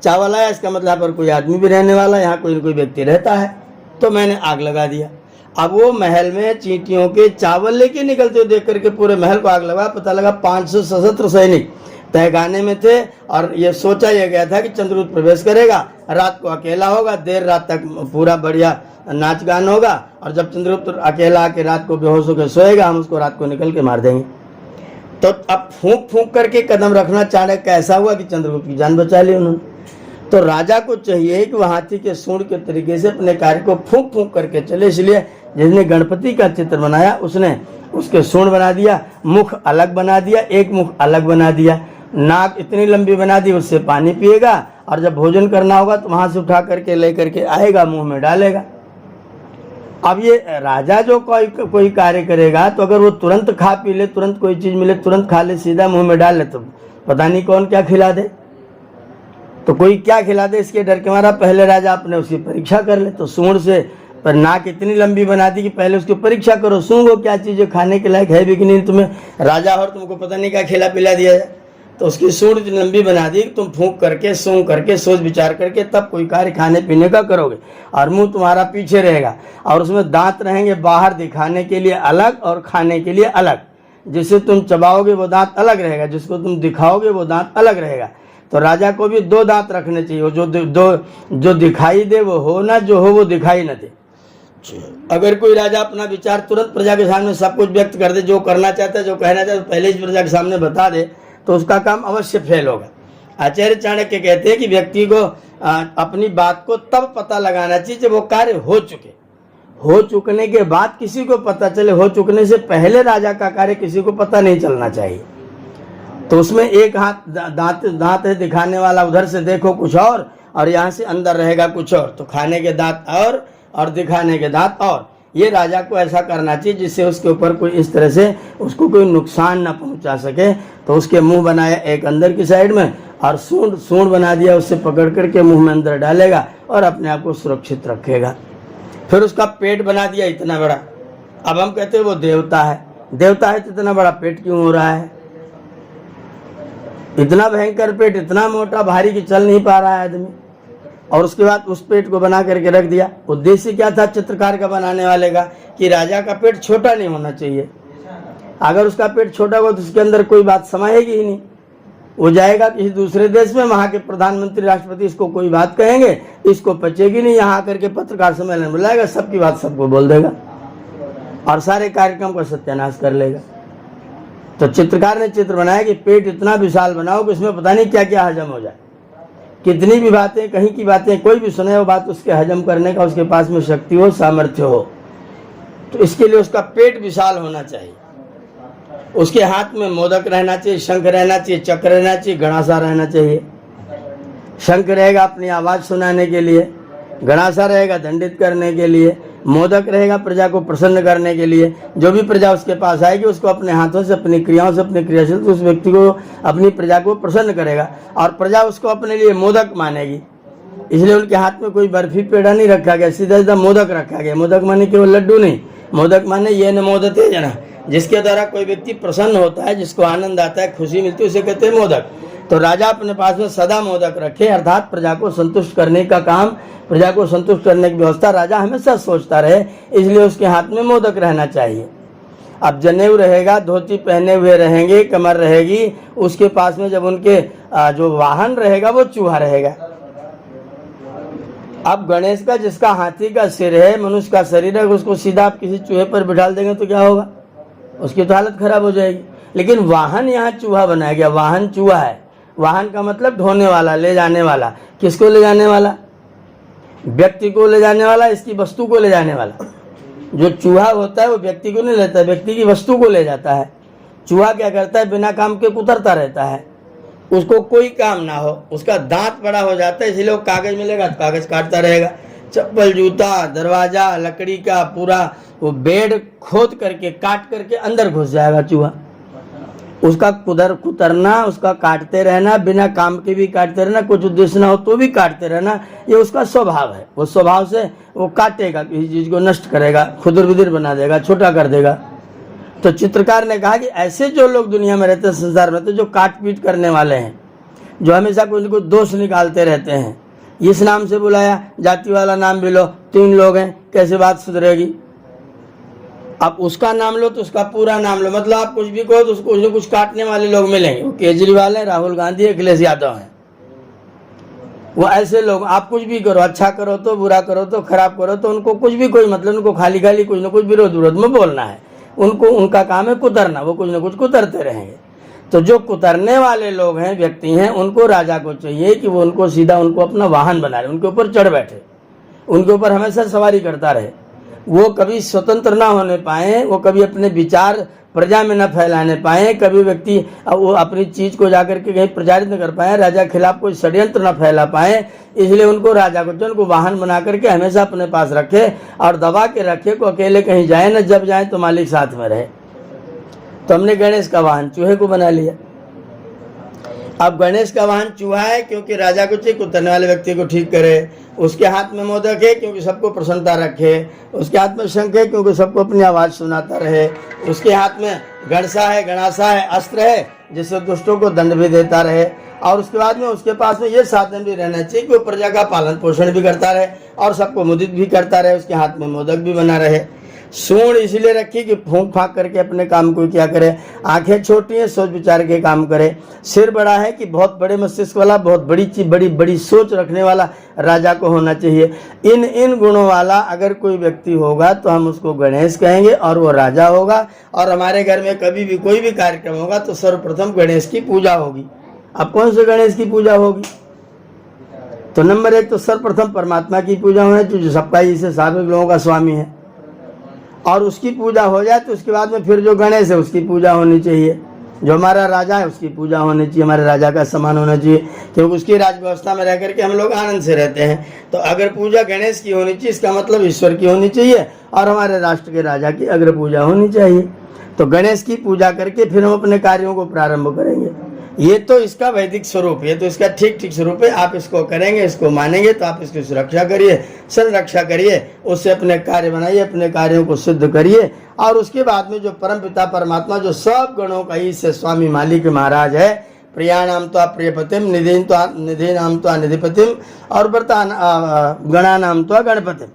चावल आया इसका मतलब यहाँ पर कोई आदमी भी रहने वाला, यहाँ कोई न कोई व्यक्ति रहता है। तो मैंने आग लगा दिया। अब वो महल में चींटियों के चावल लेके निकलते हुए देख करके पूरे महल को आग लगा। पता लगा 500 सशस्त्र सैनिक तहखाने में थे और ये सोचा यह गया था कि चंद्रगुप्त प्रवेश करेगा, रात को अकेला होगा, देर रात तक पूरा बढ़िया नाच गान होगा, और जब चंद्रगुप्त अकेला आके रात को बेहोश होकर सोएगा, हम उसको रात को निकल के मार देंगे। तो अब फूंक फूंक करके कदम रखना चाणक्य का ऐसा हुआ कि चंद्रगुप्त की जान बचा ली उन्होंने। तो राजा को चाहिए कि वह हाथी के सूंड के तरीके से अपने कार्य को फूंक फूंक करके चले। इसलिए जिसने गणपति का चित्र बनाया उसने उसके सूंड बना दिया, मुख अलग बना दिया, एक मुख अलग बना दिया, नाक इतनी लंबी बना दी उससे पानी पिएगा, और जब भोजन करना होगा तो वहां से उठा करके ले करके आएगा, मुंह में डालेगा। अब ये राजा जो कोई कार्य करेगा तो अगर वो तुरंत खा पी ले, तुरंत कोई चीज मिले तुरंत खा ले, सीधा मुंह में डाल ले, तो पता नहीं कौन क्या खिला दे। तो कोई क्या खिला दे इसके डर के मारा पहले राजा अपने उसकी परीक्षा कर ले। तो सूंड से पर नाक इतनी लंबी बना दी कि पहले उसकी परीक्षा करो, सूंघो क्या चीज़ खाने के लायक है भी कि नहीं। तुम्हें राजा और तुमको पता नहीं क्या खिला पिला दिया जाए। तो उसकी सूंड इतनी लंबी बना दी, तुम फूंक करके, सूंघ करके, सोच विचार करके तब कोई कार्य खाने पीने का करोगे। और मुंह तुम्हारा पीछे रहेगा और उसमें दांत रहेंगे बाहर दिखाने के लिए अलग और खाने के लिए अलग। जिसे तुम चबाओगे वो दांत अलग रहेगा, जिसको तुम दिखाओगे वो दांत अलग रहेगा। तो राजा को भी 2 दांत रखने चाहिए, जो दिखाई दे वो हो ना, जो हो वो दिखाई न दे। अगर कोई राजा अपना विचार तुरंत प्रजा के सामने सब कुछ व्यक्त कर दे, जो करना चाहता है, जो कहना चाहता है, पहले ही प्रजा के सामने बता दे, तो उसका काम अवश्य फेल होगा। आचार्य चाणक्य कहते हैं कि व्यक्ति को अपनी बात को तब पता लगाना चाहिए जब वो कार्य हो चुके। हो चुकने के बाद किसी को पता चले, हो चुकने से पहले राजा का कार्य किसी को पता नहीं चलना चाहिए। तो उसमें एक हाथ दांत है दिखाने वाला, उधर से देखो कुछ और यहाँ से अंदर रहेगा कुछ और। तो खाने के दांत और दिखाने के दांत और। ये राजा को ऐसा करना चाहिए जिससे उसके ऊपर कोई इस तरह से उसको कोई नुकसान ना पहुंचा सके। तो उसके मुंह बनाया एक अंदर की साइड में और सूंड बना दिया, उससे पकड़ करके मुंह में अंदर डालेगा और अपने आप को सुरक्षित रखेगा। फिर उसका पेट बना दिया इतना बड़ा। अब हम कहते हैं वो देवता है। देवता है तो इतना बड़ा पेट क्यों हो रहा है? इतना भयंकर पेट, इतना मोटा भारी कि चल नहीं पा रहा है आदमी। और उसके बाद उस पेट को बना करके रख दिया। उद्देश्य क्या था चित्रकार का, बनाने वाले का, कि राजा का पेट छोटा नहीं होना चाहिए। अगर उसका पेट छोटा हो तो उसके अंदर कोई बात समाएगी ही नहीं। वो जाएगा किसी दूसरे देश में, वहां के प्रधानमंत्री राष्ट्रपति इसको कोई बात कहेंगे, इसको पचेगी नहीं, यहाँ आकर के पत्रकार सम्मेलन बुलाएगा, सबकी बात सबको बोल देगा और सारे कार्यक्रम का सत्यानाश कर लेगा। तो चित्रकार ने चित्र बनाया कि पेट इतना विशाल बनाओ कि उसमें पता नहीं क्या क्या हजम हो जाए। कितनी भी बातें, कहीं की बातें, कोई भी सुने वो बात उसके हजम करने का उसके पास में शक्ति हो, सामर्थ्य हो। तो इसके लिए उसका पेट विशाल होना चाहिए। उसके हाथ में मोदक रहना चाहिए, शंख रहना चाहिए, चक्र रहना चाहिए, गणासा रहना चाहिए। शंख रहेगा अपनी आवाज सुनाने के लिए, गणासा रहेगा दंडित करने के लिए, मोदक रहेगा प्रजा को प्रसन्न करने के लिए। जो भी प्रजा उसके पास आएगी उसको अपने हाथों से, अपनी क्रियाओं से, अपनी क्रियाशील उस व्यक्ति को, अपनी प्रजा को प्रसन्न करेगा और प्रजा उसको अपने लिए मोदक मानेगी। इसलिए उनके हाथ में कोई बर्फी पेड़ा नहीं रखा गया, सीधा सीधा मोदक रखा गया। मोदक माने केवल लड्डू नहीं, मोदक माने ये न मोदते जना, जिसके द्वारा कोई व्यक्ति प्रसन्न होता है, जिसको आनंद आता है, खुशी मिलती है, उसे कहते हैं मोदक। तो राजा अपने पास में सदा मोदक रखे, अर्थात प्रजा को संतुष्ट करने का काम, प्रजा को संतुष्ट करने की व्यवस्था राजा हमेशा सोचता रहे, इसलिए उसके हाथ में मोदक रहना चाहिए। अब जनेऊ रहेगा, धोती पहने हुए रहेंगे, कमर रहेगी, उसके पास में जब उनके जो वाहन रहेगा वो चूहा रहेगा। अब गणेश का, जिसका हाथी का सिर है, मनुष्य का शरीर है, उसको सीधा आप किसी चूहे पर बिठा देंगे तो क्या होगा? उसकी तो हालत खराब हो जाएगी। लेकिन वाहन यहाँ चूहा बनाया गया, वाहन चूहा है। वाहन का मतलब ढोने वाला, ले जाने वाला। किसको ले जाने वाला? व्यक्ति को ले जाने वाला, इसकी वस्तु को ले जाने वाला। जो चूहा होता है वो व्यक्ति को नहीं लेता, व्यक्ति की वस्तु को ले जाता है। चूहा क्या करता है? बिना काम के कुतरता रहता है, उसको कोई काम ना हो, उसका दांत बड़ा हो जाता है, इसलिए वो कागज मिलेगा तो कागज काटता रहेगा। चप्पल, जूता, दरवाजा, लकड़ी का पूरा वो बेड खोद करके, काट करके अंदर घुस जाएगा चूहा। उसका कुतरना, उसका काटते रहना, बिना काम के भी काटते रहना, कुछ उद्देश्य ना हो तो भी काटते रहना, ये उसका स्वभाव है। वो स्वभाव से वो काटेगा, किसी चीज को नष्ट करेगा, खुदर बिदर बना देगा, छोटा कर देगा। तो चित्रकार ने कहा कि ऐसे जो लोग दुनिया में रहते हैं, संसार में रहते हैं, जो काट पीट करने वाले हैं, जो हमेशा कुछ न कुछ दोष निकालते रहते हैं, इस नाम से बुलाया, जाति वाला नाम भी लो, 3 लोग हैं, कैसे बात सुधरेगी? अब उसका नाम लो तो उसका पूरा नाम लो, मतलब आप कुछ भी कहो तो उसको कुछ न कुछ काटने वाले लोग मिलेंगे। वो केजरीवाल है, राहुल गांधी, अखिलेश यादव हैं, वो ऐसे लोग। आप कुछ भी करो, अच्छा करो तो, बुरा करो तो, खराब करो तो, उनको कुछ भी कोई मतलब, उनको खाली खाली कुछ न कुछ विरोध में बोलना है। उनको, उनका काम है कुतरना, वो कुछ न कुछ कुतरते रहेंगे। तो जो कुतरने वाले लोग हैं, व्यक्ति हैं, उनको राजा को चाहिए कि वो उनको सीधा, उनको अपना वाहन बना ले, उनके ऊपर चढ़ बैठे, उनके ऊपर हमेशा सवारी करता रहे। वो कभी स्वतंत्र ना होने पाए, वो कभी अपने विचार प्रजा में न फैलाने पाए, कभी व्यक्ति वो अपनी चीज को जाकर के कहीं प्रचारित न कर पाए, राजा के खिलाफ कोई षड्यंत्र न फैला पाए। इसलिए उनको, राजा को जो उनको वाहन बना करके हमेशा अपने पास रखे और दबा के रखे, को अकेले कहीं जाए न, जब जाए तो मालिक साथ में रहे। तो हमने गणेश का वाहन चूहे को बना लिया। अब गणेश का वाहन चूहा है क्योंकि राजा को चाहिए कुतरने वाले व्यक्ति को ठीक करे। उसके हाथ में मोदक है क्योंकि सबको प्रसन्नता रखे। उसके हाथ में शंख है क्योंकि सबको अपनी आवाज सुनाता रहे। उसके हाथ में गणसा है, गणासा है, अस्त्र है, जिससे दुष्टों को दंड भी देता रहे। और उसके बाद में उसके पास में ये साधन भी रहना चाहिए कि वो प्रजा का पालन पोषण भी करता रहे और सबको मुदित भी करता रहे। उसके हाथ में मोदक भी बना रहे। सूंड इसलिए रखी कि फूंक फाक करके अपने काम को क्या करे। आंखें छोटी हैं, सोच विचार के काम करे। सिर बड़ा है कि बहुत बड़े मस्तिष्क वाला, बहुत बड़ी चीज, बड़ी बड़ी सोच रखने वाला राजा को होना चाहिए। इन गुणों वाला अगर कोई व्यक्ति होगा तो हम उसको गणेश कहेंगे और वो राजा होगा। और हमारे घर में कभी भी कोई भी कार्यक्रम होगा तो सर्वप्रथम गणेश की पूजा होगी। अब कौन से गणेश की पूजा होगी? तो नंबर 1 तो सर्वप्रथम परमात्मा की पूजा होना चाहिए, जो सबका ही से सार्वजनिक लोगों का स्वामी है। और उसकी पूजा हो जाए तो उसके बाद में फिर जो गणेश है उसकी पूजा होनी चाहिए। जो हमारा राजा है उसकी पूजा होनी चाहिए, हमारे राजा का सम्मान होना चाहिए, क्योंकि उसकी राज व्यवस्था में रह करके हम लोग आनंद से रहते हैं। तो अगर पूजा गणेश की होनी चाहिए, इसका मतलब ईश्वर की होनी चाहिए और हमारे राष्ट्र के राजा की अग्र पूजा होनी चाहिए। तो गणेश की पूजा करके फिर हम अपने कार्यों को प्रारंभ करेंगे। ये तो इसका वैदिक स्वरूप, ये तो इसका ठीक ठीक स्वरूप है। आप इसको करेंगे, इसको मानेंगे तो आप इसकी सुरक्षा करिए, संरक्षा करिए, उससे अपने कार्य बनाइए, अपने कार्यों को सिद्ध करिए। और उसके बाद में जो परम पिता परमात्मा जो सब गणों का ईश है, स्वामी मालिक महाराज है, प्रियाणाम तो प्रियपतिम, निधि नाम तो निधिपतिम और गणा नाम तो गणपतिम,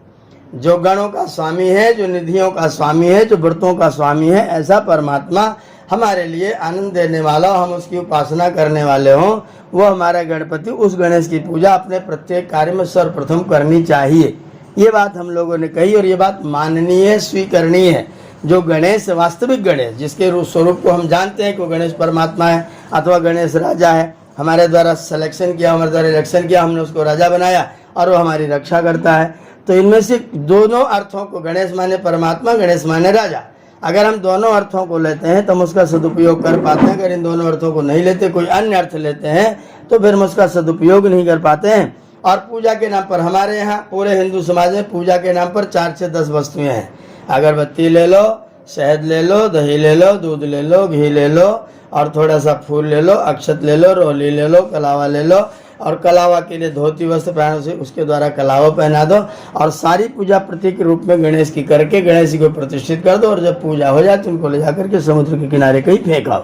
जो गणों का स्वामी है, जो निधियों का स्वामी है, जो व्रतों का स्वामी है, ऐसा परमात्मा हमारे लिए आनंद देने वाला हो, हम उसकी उपासना करने वाले हों, वो हमारा गणपति, उस गणेश की पूजा अपने प्रत्येक कार्य में सर्वप्रथम करनी चाहिए। ये बात हम लोगों ने कही और ये बात माननीय है, स्वीकरणीय है। जो गणेश, वास्तविक गणेश, जिसके रूप स्वरूप को हम जानते हैं कि वो गणेश परमात्मा है अथवा गणेश राजा है, हमारे द्वारा सिलेक्शन किया, हमारे द्वारा इलेक्शन किया, हमने उसको राजा बनाया और वो हमारी रक्षा करता है। तो इनमें से दोनों अर्थों को, गणेश माने परमात्मा, गणेश माने राजा, अगर हम दोनों अर्थों को लेते हैं तो हम उसका सदुपयोग कर पाते हैं। अगर इन दोनों अर्थों को नहीं लेते, कोई अन्य अर्थ लेते हैं, तो फिर हम उसका सदुपयोग नहीं कर पाते हैं। और पूजा के नाम पर हमारे यहाँ पूरे हिंदू समाज में पूजा के नाम पर 4 से 10 वस्तुएं हैं। अगरबत्ती ले लो, शहद ले लो, दही ले लो, दूध ले लो, घी ले लो और थोड़ा सा फूल ले लो, अक्षत ले लो, रोली ले लो, कलावा ले लो और कलावा के लिए धोती वस्त्र पहनो से उसके द्वारा कलावा पहना दो और सारी पूजा प्रतीक रूप में गणेश की करके गणेश जी को प्रतिष्ठित कर दो और जब पूजा हो जाए तो उनको ले जाकर के समुद्र के किनारे कहीं फेंकाओ।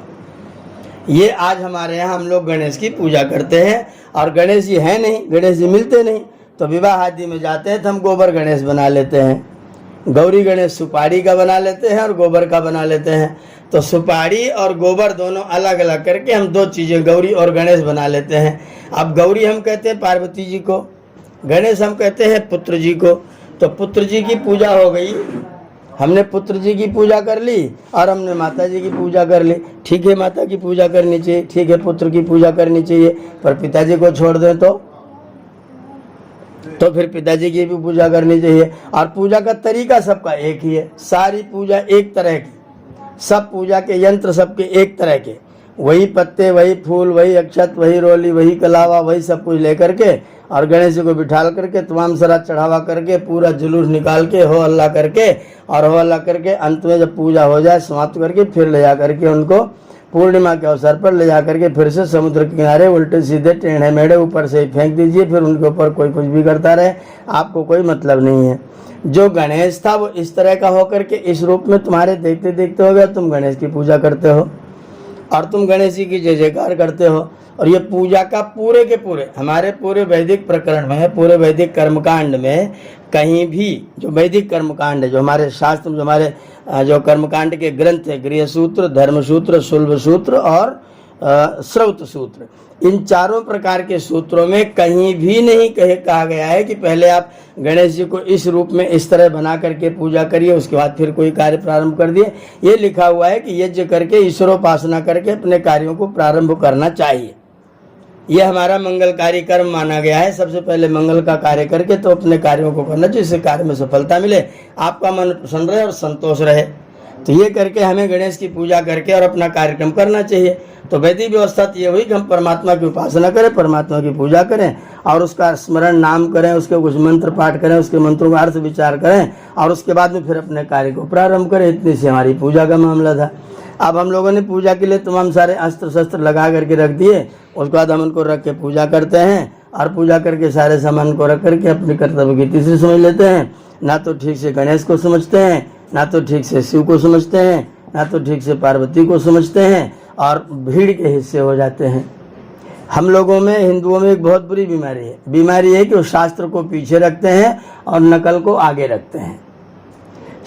ये आज हमारे यहाँ हम लोग गणेश की पूजा करते हैं। और गणेश जी है नहीं, गणेश जी मिलते नहीं, तो विवाह आदि में जाते हैं तो हम गोबर गणेश बना लेते हैं। गौरी गणेश सुपारी का बना लेते हैं और गोबर का बना लेते हैं। तो सुपारी और गोबर दोनों अलग अलग करके हम 2 चीज़ें गौरी और गणेश बना लेते हैं। अब गौरी हम कहते हैं पार्वती जी को, गणेश हम कहते हैं पुत्र जी को। तो पुत्र जी की पूजा हो गई, हमने पुत्र जी की पूजा कर ली और हमने माता जी की पूजा कर ली। ठीक है, माता की पूजा करनी चाहिए, ठीक है, पुत्र की पूजा करनी चाहिए, पर पिताजी को छोड़ दें तो फिर पिताजी की भी पूजा करनी चाहिए। और पूजा का तरीका सबका एक ही है, सारी पूजा एक तरह की, सब पूजा के यंत्र सबके एक तरह के, वही पत्ते, वही फूल, वही अक्षत, वही रोली, वही कलावा, वही सब कुछ लेकर के और गणेश जी को बिठाल करके तमाम सारा चढ़ावा करके पूरा जुलूस निकाल के हो अल्लाह करके और हो अल्लाह करके अंत में जब पूजा हो जाए समाप्त करके फिर ले जा करके उनको पूर्णिमा के अवसर पर ले जा करके फिर से समुद्र के किनारे उल्टे सीधे टेढ़े मेढ़े ऊपर से ही फेंक दीजिए। फिर उनके ऊपर कोई कुछ भी करता रहे, आपको कोई मतलब नहीं है। जो गणेश था वो इस तरह का होकर के इस रूप में तुम्हारे देखते देखते हो गया, तुम गणेश की पूजा करते हो और तुम गणेश जी की जय जयकार करते हो। और ये पूजा का पूरे के पूरे हमारे पूरे वैदिक प्रकरण में, पूरे वैदिक कर्मकांड में कहीं भी जो वैदिक कर्मकांड है, जो हमारे शास्त्र, जो हमारे जो कर्मकांड के ग्रंथ है, गृह सूत्र, धर्म सूत्र, शुल्भ सूत्र और श्रौत सूत्र, इन चारों प्रकार के सूत्रों में कहीं भी नहीं कहा गया है कि पहले आप गणेश जी को इस रूप में इस तरह बना करके पूजा करिए, उसके बाद फिर कोई कार्य प्रारंभ कर दिए। ये लिखा हुआ है कि यज्ञ करके ईश्वरोपासना करके अपने कार्यों को प्रारंभ करना चाहिए। ये हमारा मंगलकारी कर्म माना गया है। सबसे पहले मंगल का कार्य करके तो अपने कार्यों को करना चाहिए, जिससे कार्य में सफलता मिले, आपका मन प्रसन्न रहे और संतोष रहे। तो ये करके हमें गणेश की पूजा करके और अपना कार्यक्रम करना चाहिए। तो वैदिक व्यवस्था तो ये हुई कि हम परमात्मा की उपासना करें, परमात्मा की पूजा करें और उसका स्मरण नाम करें, उसके कुछ मंत्र पाठ करें, उसके मंत्रों का अर्थ विचार करें और उसके बाद में फिर अपने कार्य को प्रारंभ करें। इतनी सी हमारी पूजा का मामला था। अब हम लोगों ने पूजा के लिए तमाम सारे अस्त्र शस्त्र लगा करके रख दिए, उसके बाद हम उनको रख के पूजा करते हैं और पूजा करके सारे सामान को रख करके अपने कर्तव्य की तीसरी समझ लेते हैं। ना तो ठीक से गणेश को समझते हैं, ना तो ठीक से शिव को समझते हैं, ना तो ठीक से पार्वती को समझते हैं और भीड़ के हिस्से हो जाते हैं। हम लोगों में, हिंदुओं में एक बहुत बुरी बीमारी है कि वो शास्त्र को पीछे रखते हैं और नकल को आगे रखते हैं।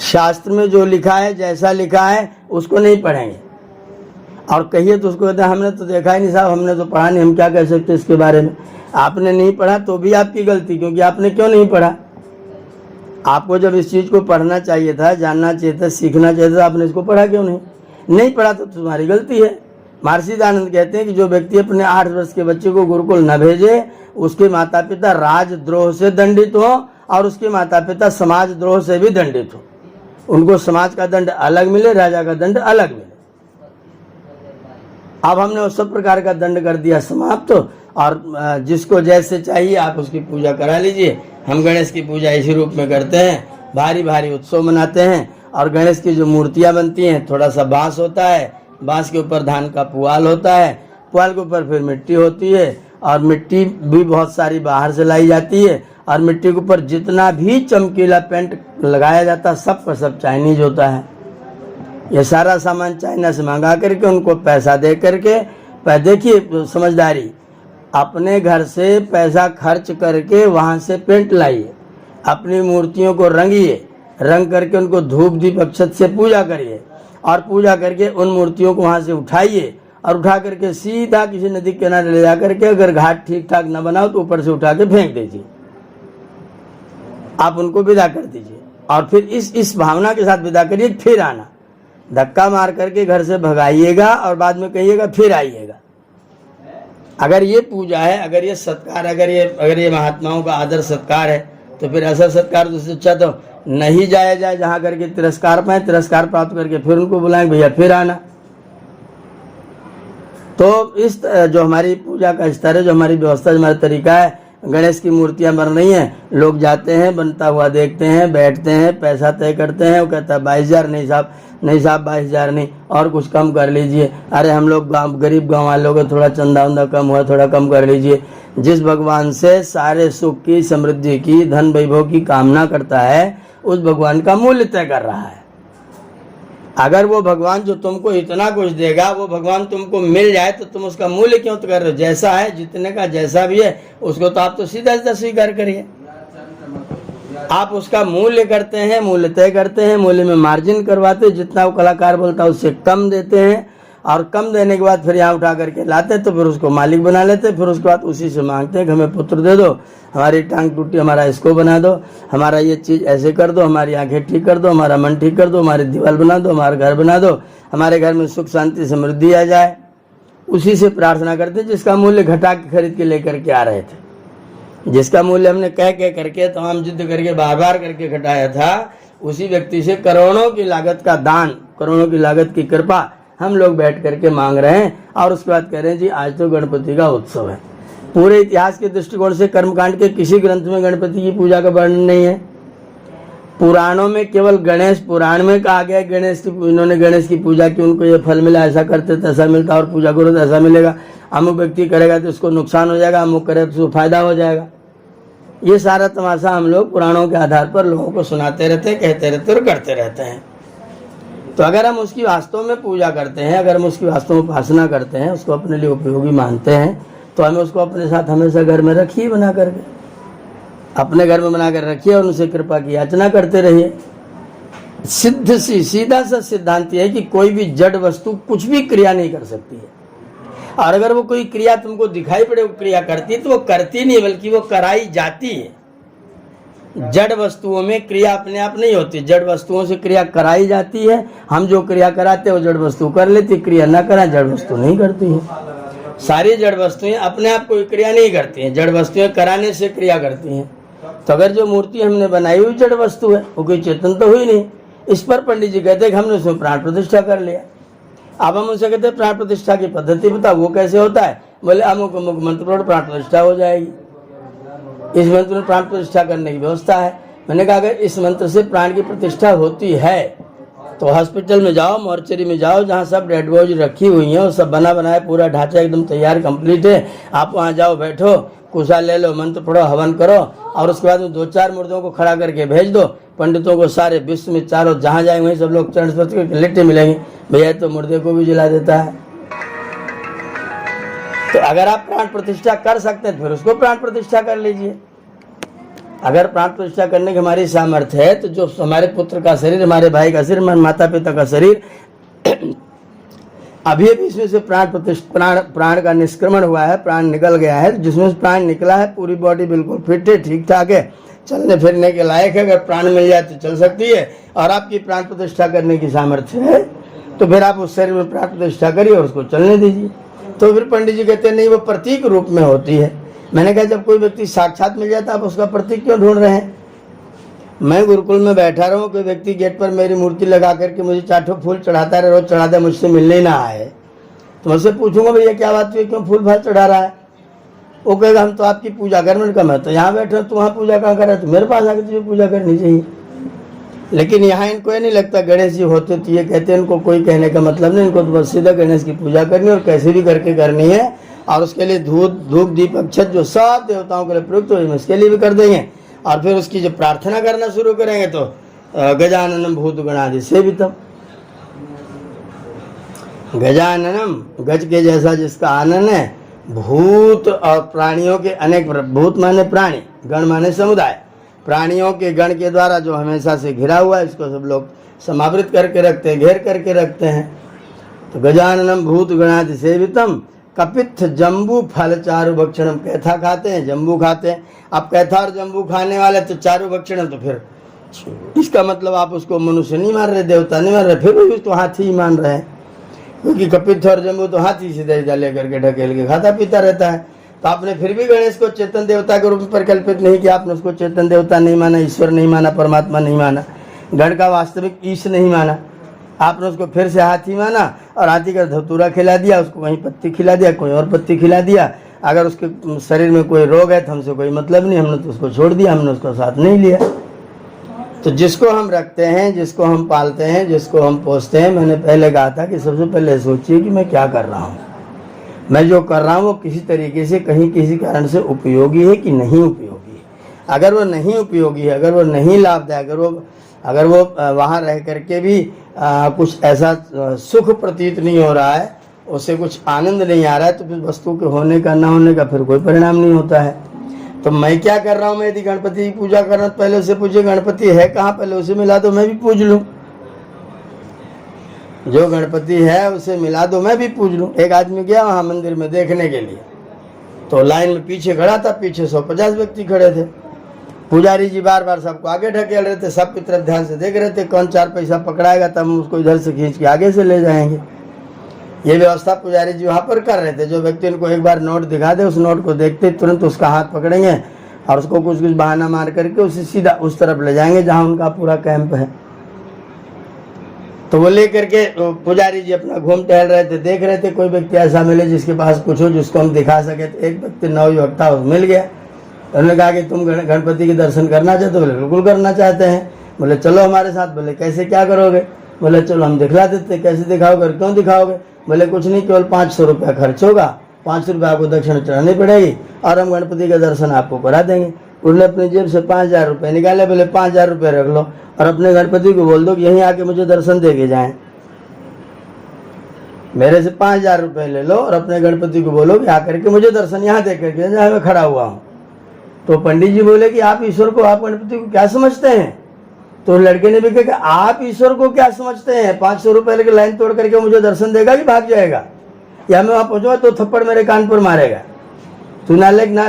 शास्त्र में जो लिखा है, जैसा लिखा है, उसको नहीं पढ़ेंगे और कहिए तो उसको कहते हैं हमने तो देखा ही नहीं साहब, हमने तो पढ़ा नहीं, हम क्या कह सकते इसके बारे में। आपने नहीं पढ़ा तो भी आपकी गलती, क्योंकि आपने क्यों नहीं पढ़ा? आपको जब इस चीज़ को पढ़ना चाहिए था, जानना चाहिए था, सीखना चाहिए था, आपने इसको पढ़ा क्यों नहीं पढ़ा तो तुम्हारी गलती है। महर्षि दयानंद कहते हैं कि जो व्यक्ति अपने 8 वर्ष के बच्चे को गुरुकुल न भेजे, उसके माता पिता राजद्रोह से दंडित हो और उसके माता पिता समाजद्रोह से भी दंडित हो। उनको समाज का दंड अलग मिले, राजा का दंड अलग मिले। अब हमने उस सब प्रकार का दंड कर दिया समाप्त और जिसको जैसे चाहिए आप उसकी पूजा करा लीजिए। हम गणेश की पूजा इसी रूप में करते हैं, भारी भारी उत्सव मनाते हैं और गणेश की जो मूर्तियां बनती हैं, थोड़ा सा बांस होता है, बांस के ऊपर धान का पुआल होता है, पुआल के ऊपर फिर मिट्टी होती है, और मिट्टी भी बहुत सारी बाहर से लाई जाती है, और मिट्टी के ऊपर जितना भी चमकीला पेंट लगाया जाता है सब का सब चाइनीज होता है। ये सारा सामान चाइना से मंगा करके उनको पैसा दे करके, देखिए समझदारी, अपने घर से पैसा खर्च करके वहाँ से पेंट लाइए, अपनी मूर्तियों को रंगिए, रंग करके उनको धूप दीप अक्षत से पूजा करिए, और पूजा करके उन मूर्तियों को वहाँ से उठाइए, और उठा करके सीधा किसी नदी के किनारे ले जा करके, अगर घाट ठीक ठाक न बनाओ तो ऊपर से उठा के फेंक दीजिए, आप उनको विदा कर दीजिए। और फिर इस भावना के साथ विदा करिए, फिर आना, धक्का मार करके घर से भगाइएगा और बाद में कहिएगा फिर आइएगा। अगर ये पूजा है, अगर ये सत्कार, अगर ये महात्माओं का आदर सत्कार है, तो फिर ऐसा सत्कार तो अच्छा तो नहीं जाया जाए जहाँ करके तिरस्कार पाए, तिरस्कार प्राप्त करके फिर उनको बुलाएं भैया फिर आना। तो इस जो हमारी पूजा का स्तर है, जो हमारी व्यवस्था, जो हमारा तरीका है, गणेश की मूर्तियां बन रही हैं, लोग जाते हैं, बनता हुआ देखते हैं, बैठते हैं, पैसा तय करते हैं, वो कहता है 22,000, नहीं साहब 22,000 नहीं, और कुछ कम कर लीजिए। अरे हम लोग गरीब गाँव वालों को थोड़ा चंदा उंदा कम हुआ, थोड़ा कम कर लीजिए। जिस भगवान से सारे सुख की, समृद्धि की, धन वैभव की कामना करता है, उस भगवान का मूल्य तय कर रहा है। अगर वो भगवान जो तुमको इतना कुछ देगा, वो भगवान तुमको मिल जाए तो तुम उसका मूल्य क्यों तो कर रहे हो? जैसा है, जितने का जैसा भी है, उसको तो आप तो सीधा सीधा स्वीकार करिए। आप उसका मूल्य करते हैं, मूल्य तय करते हैं, मूल्य में मार्जिन करवाते हैं, जितना वो कलाकार बोलता है उससे कम देते हैं, और कम देने के बाद फिर यहाँ उठा करके लाते हैं, तो फिर उसको मालिक बना लेते हैं। फिर उसके बाद उसी से मांगते हैं कि हमें पुत्र दे दो, हमारी टांग टूटी, हमारा इसको बना दो, हमारा ये चीज़ ऐसे कर दो, हमारी आंखें ठीक कर दो, हमारा मन ठीक कर दो, हमारी दीवार बना दो, हमारा घर बना दो, हमारे घर में सुख शांति समृद्धि आ जाए। उसी से प्रार्थना करते, जिसका मूल्य घटा के खरीद के लेकर के आ रहे थे, जिसका मूल्य हमने कह करके तमाम जिद करके बार बार करके घटाया था, उसी व्यक्ति से करोड़ों की लागत का दान, करोड़ों की लागत की कृपा हम लोग बैठ करके मांग रहे हैं। और उसके बाद कह रहे हैं जी आज तो गणपति का उत्सव है। पूरे इतिहास के दृष्टिकोण से कर्मकांड के किसी ग्रंथ में गणपति की पूजा का वर्णन नहीं है। पुराणों में केवल गणेश पुराण में कहा गया गणेश की, इन्होंने गणेश की पूजा की, उनको ये फल मिला, ऐसा करते तो ऐसा मिलता, और पूजा करो तो ऐसा मिलेगा, अमुक व्यक्ति करेगा तो उसको नुकसान हो जाएगा, अमुक करे तो उसको फायदा हो जाएगा। ये सारा तमाशा हम लोग पुराणों के आधार पर लोगों को सुनाते रहते हैं, कहते रहते और करते रहते हैं। तो अगर हम उसकी वास्तव में पूजा करते हैं, अगर हम उसकी वास्तव में उपासना करते हैं, उसको अपने लिए उपयोगी मानते हैं, तो हमें उसको अपने साथ हमेशा घर में रखिए, बना करके अपने घर में बना कर रखिए, और उनसे कृपा की याचना करते रहिए। सीधा सा सिद्धांत है कि कोई भी जड़ वस्तु कुछ भी क्रिया नहीं कर सकती है, और अगर वो कोई क्रिया तुमको दिखाई पड़े वो क्रिया करती है, तो वो करती नहीं बल्कि वो कराई जाती है। जड़ वस्तुओं में क्रिया अपने आप नहीं होती, जड़ वस्तुओं से क्रिया कराई जाती है। हम जो क्रिया कराते हैं वो जड़ वस्तु कर लेती, क्रिया ना कराए जड़ वस्तु नहीं करती है। सारी जड़ वस्तुएं अपने आप कोई क्रिया नहीं करती हैं, जड़ वस्तुएं कराने से क्रिया करती हैं। तो अगर जो मूर्ति हमने बनाई हुई जड़ वस्तु है, वो कोई चेतन तो हुई नहीं। इस पर पंडित जी कहते हैं कि हमने उसमें प्राण प्रतिष्ठा कर लिया। अब हम उनसे कहते हैं प्राण प्रतिष्ठा की पद्धति बताओ, वो कैसे होता है? बोले अमुक अमुक मंत्र पर प्राण प्रतिष्ठा हो जाएगी, इस मंत्र में प्राण प्रतिष्ठा करने की व्यवस्था है। मैंने कहा अगर इस मंत्र से प्राण की प्रतिष्ठा होती है तो हॉस्पिटल में जाओ, मॉर्चरी में जाओ, जहाँ सब डेड बॉडी रखी हुई हैं, वो सब बना बनाया पूरा ढांचा एकदम तैयार कंप्लीट है, आप वहाँ जाओ, बैठो, कुशा ले लो, मंत्र पढ़ो, हवन करो, और उसके बाद 2-4 मुर्दों को खड़ा करके भेज दो। पंडितों को सारे विश्व में चारों जहाँ जाए वहीं सब लोग चरण स्पर्श करके लेटे मिलेंगे, भैया तो मुर्दे को भी जला देता है। तो अगर आप प्राण प्रतिष्ठा कर सकते हैं फिर उसको प्राण प्रतिष्ठा कर लीजिए। अगर प्राण प्रतिष्ठा करने की हमारी सामर्थ्य है, तो जो हमारे पुत्र का शरीर, हमारे भाई का शरीर, हमारे माता पिता का शरीर, अभी इसमें से प्राण का निष्क्रमण हुआ है, प्राण निकल गया है, जिसमें से प्राण निकला है पूरी बॉडी बिल्कुल फिट है, ठीक ठाक है, चलने फिरने के लायक है। अगर प्राण मिल जाए तो चल सकती है, और आपकी प्राण प्रतिष्ठा करने की सामर्थ्य है, तो फिर आप उस शरीर में प्राण प्रतिष्ठा करिए और उसको चलने दीजिए। तो फिर पंडित जी कहते हैं नहीं, वो प्रतीक रूप में होती है। मैंने कहा जब कोई व्यक्ति साक्षात मिल जाता है आप उसका प्रतीक क्यों ढूंढ रहे हैं? मैं गुरुकुल में बैठा रहा हूँ, कोई व्यक्ति गेट पर मेरी मूर्ति लगा करके मुझे 4 फूल चढ़ाता है, रोज चढ़ाता है, मुझसे मिलने ही ना आए, तो मुझसे पूछूंगा भैया क्या बात हुई, क्यों फूल फाल चढ़ा रहा है? वो कहेगा हम तो आपकी पूजा कर, मैंने कहा मैं तो यहाँ बैठा हूँ, तो वहाँ पूजा कहाँ कर रहा है? तो मेरे पास आकर तुझे पूजा करनी चाहिए। लेकिन यहाँ इनको ये नहीं लगता गणेश जी होते तो ये कहते हैं, इनको कोई कहने का मतलब नहीं, इनको तो बस सीधा गणेश की पूजा करनी और कैसे भी करके करनी है। और उसके लिए धूप दीप अक्षत जो सब देवताओं के लिए प्रयुक्त हो इसके लिए भी कर देंगे। और फिर उसकी जब प्रार्थना करना शुरू करेंगे तो गजाननम भूत गणादि सेवितम, गजाननम गज के जैसा जिसका आनन है, भूत और प्राणियों के अनेक, भूत माने प्राणी, गण माने समुदाय, प्राणियों के गण के द्वारा जो हमेशा से घिरा हुआ है, इसको सब लोग समावृत करके रखते हैं, घेर करके रखते हैं। तो गजाननम भूत गणादि सेवितम कपित्थ जम्बू फल चारु भक्षणम, कैथा खाते हैं, जम्बू खाते हैं। आप कैथा और जम्बू खाने वाले तो चारु भक्षणम, तो फिर इसका मतलब आप उसको मनुष्य नहीं मान रहे, देवता नहीं मान रहे, फिर भी उसको हाथी ही मान रहे हैं, क्योंकि कपित्थ और जम्बू तो हाथी सीधा लेकर के ढकेल के खाता पीता रहता है। तो आपने फिर भी गणेश को चेतन देवता के रूप में परिकल्पित नहीं किया, आपने उसको चेतन देवता नहीं माना, ईश्वर नहीं माना, परमात्मा नहीं माना, गण का वास्तविक ईश नहीं माना, आपने उसको फिर से हाथी माना और हाथी का धतूरा खिला दिया, उसको वहीं पत्ती खिला दिया, कोई और पत्ती खिला दिया। अगर उसके शरीर में कोई रोग है तो हमसे कोई मतलब नहीं, हमने तो उसको छोड़ दिया, हमने उसको साथ नहीं लिया। तो जिसको हम रखते हैं, जिसको हम पालते हैं, जिसको हम पोसते हैं, मैंने पहले कहा था कि सबसे पहले सोचिए कि मैं क्या कर रहा हूँ, मैं जो कर रहा हूँ वो किसी तरीके से कहीं किसी कारण से उपयोगी है कि नहीं उपयोगी है। अगर वो नहीं उपयोगी है, अगर वो नहीं लाभदायक, अगर वो वहाँ रह करके भी कुछ ऐसा सुख प्रतीत नहीं हो रहा है, उससे कुछ आनंद नहीं आ रहा है, तो फिर वस्तु के होने का ना होने का फिर कोई परिणाम नहीं होता है। तो मैं क्या कर रहा हूँ, मैं यदि गणपति की पूजा कर रहा हूँ, पहले उसे पूछे गणपति है कहाँ, पहले उसे मिला दो मैं भी पूज लूँ। जो गणपति है उसे मिला दो मैं भी पूज लूँ। एक आदमी गया वहाँ मंदिर में देखने के लिए, तो लाइन में पीछे खड़ा था, पीछे 150 व्यक्ति खड़े थे। पुजारी जी बार बार सबको आगे ढकेल रहे थे, सबकी तरफ ध्यान से देख रहे थे, कौन 4 पैसा पकड़ाएगा तब हम उसको इधर से खींच के आगे से ले जाएंगे। ये व्यवस्था पुजारी जी वहाँ पर कर रहे थे। जो व्यक्ति उनको एक बार नोट दिखा दे, उस नोट को देखते तुरंत उसका हाथ पकड़ेंगे और उसको कुछ बहाना मार करके उसे सीधा उस तरफ ले जाएंगे जहाँ उनका पूरा कैंप है। तो वो ले करके पुजारी जी अपना घूम टहल रहे थे, देख रहे थे कोई व्यक्ति ऐसा मिले जिसके पास कुछ हो, जिसको हम दिखा सके। तो एक व्यक्ति नवयुवक था, मिल गया। उन्होंने कहा कि तुम गणपति के दर्शन करना चाहते हो? बोले बिल्कुल करना चाहते हैं। बोले चलो हमारे साथ। बोले कैसे, क्या करोगे? बोले चलो हम दिखला देते। कैसे दिखाओगे, क्यों दिखाओगे? बोले कुछ नहीं, केवल 500 रुपया खर्च होगा, 500 रुपये आपको दक्षिणा चढ़ानी पड़ेगी और हम गणपति का दर्शन आपको करा देंगे। उन्होंने अपनी जेब से 5000 रुपये निकाले। बोले 5000 रुपये रख लो और अपने गणपति को बोल दो कि यहीं आके मुझे दर्शन दे के जाएं। मेरे से 5000 रुपये ले लो और अपने गणपति को बोलो कि आकर के मुझे दर्शन यहाँ दे करके जहाँ मैं खड़ा हुआ हूँ। तो पंडित जी बोले कि आप ईश्वर को, आप गणपति को क्या समझते हैं? तो लड़के ने भी कहा कि आप ईश्वर को क्या समझते हैं? 500 रुपये लेकर लाइन तोड़ करके मुझे दर्शन देगा कि भाग जाएगा, या मैं वहां पहुंचूंगा तो थप्पड़ मेरे कान पर मारेगा। तू नालेक ना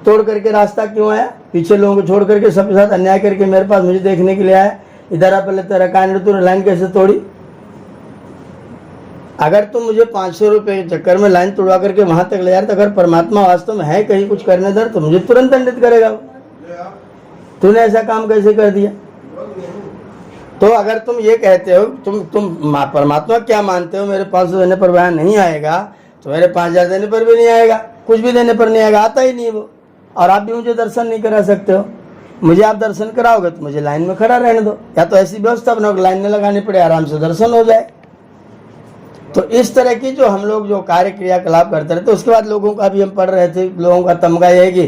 तोड़ करके रास्ता क्यों आया? पीछे लोगों को छोड़ करके सबके साथ अन्याय करके मेरे पास मुझे देखने के लिए आया। इधर आ, पहले तेरा कान, तूने लाइन कैसे तोड़ी? अगर तुम मुझे 500 रुपये के चक्कर में लाइन तोड़वा करके वहां तक ले यार, तो अगर परमात्मा वास्तव में है कहीं कुछ करने दर तो मुझे तुरंत दंडित करेगा। तूने ऐसा काम कैसे कर दिया? तो अगर तुम ये कहते हो, तुम परमात्मा क्या मानते हो, मेरे 500 देने पर वहां नहीं आएगा तो मेरे 5000 देने पर भी नहीं आएगा, कुछ भी देने पर नहीं आएगा, आता ही नहीं वो। और आप भी मुझे दर्शन नहीं करा सकते हो। मुझे आप दर्शन कराओगे तो मुझे लाइन में खड़ा रहने दो, या तो ऐसी व्यवस्था बनाओ लाइन में लगानी पड़े, आराम से दर्शन हो जाए। तो इस तरह की जो हम लोग जो कार्य क्रियाकलाप करते रहते, तो उसके बाद लोगों का भी हम पढ़ रहे थे, लोगों का तमगा ये है कि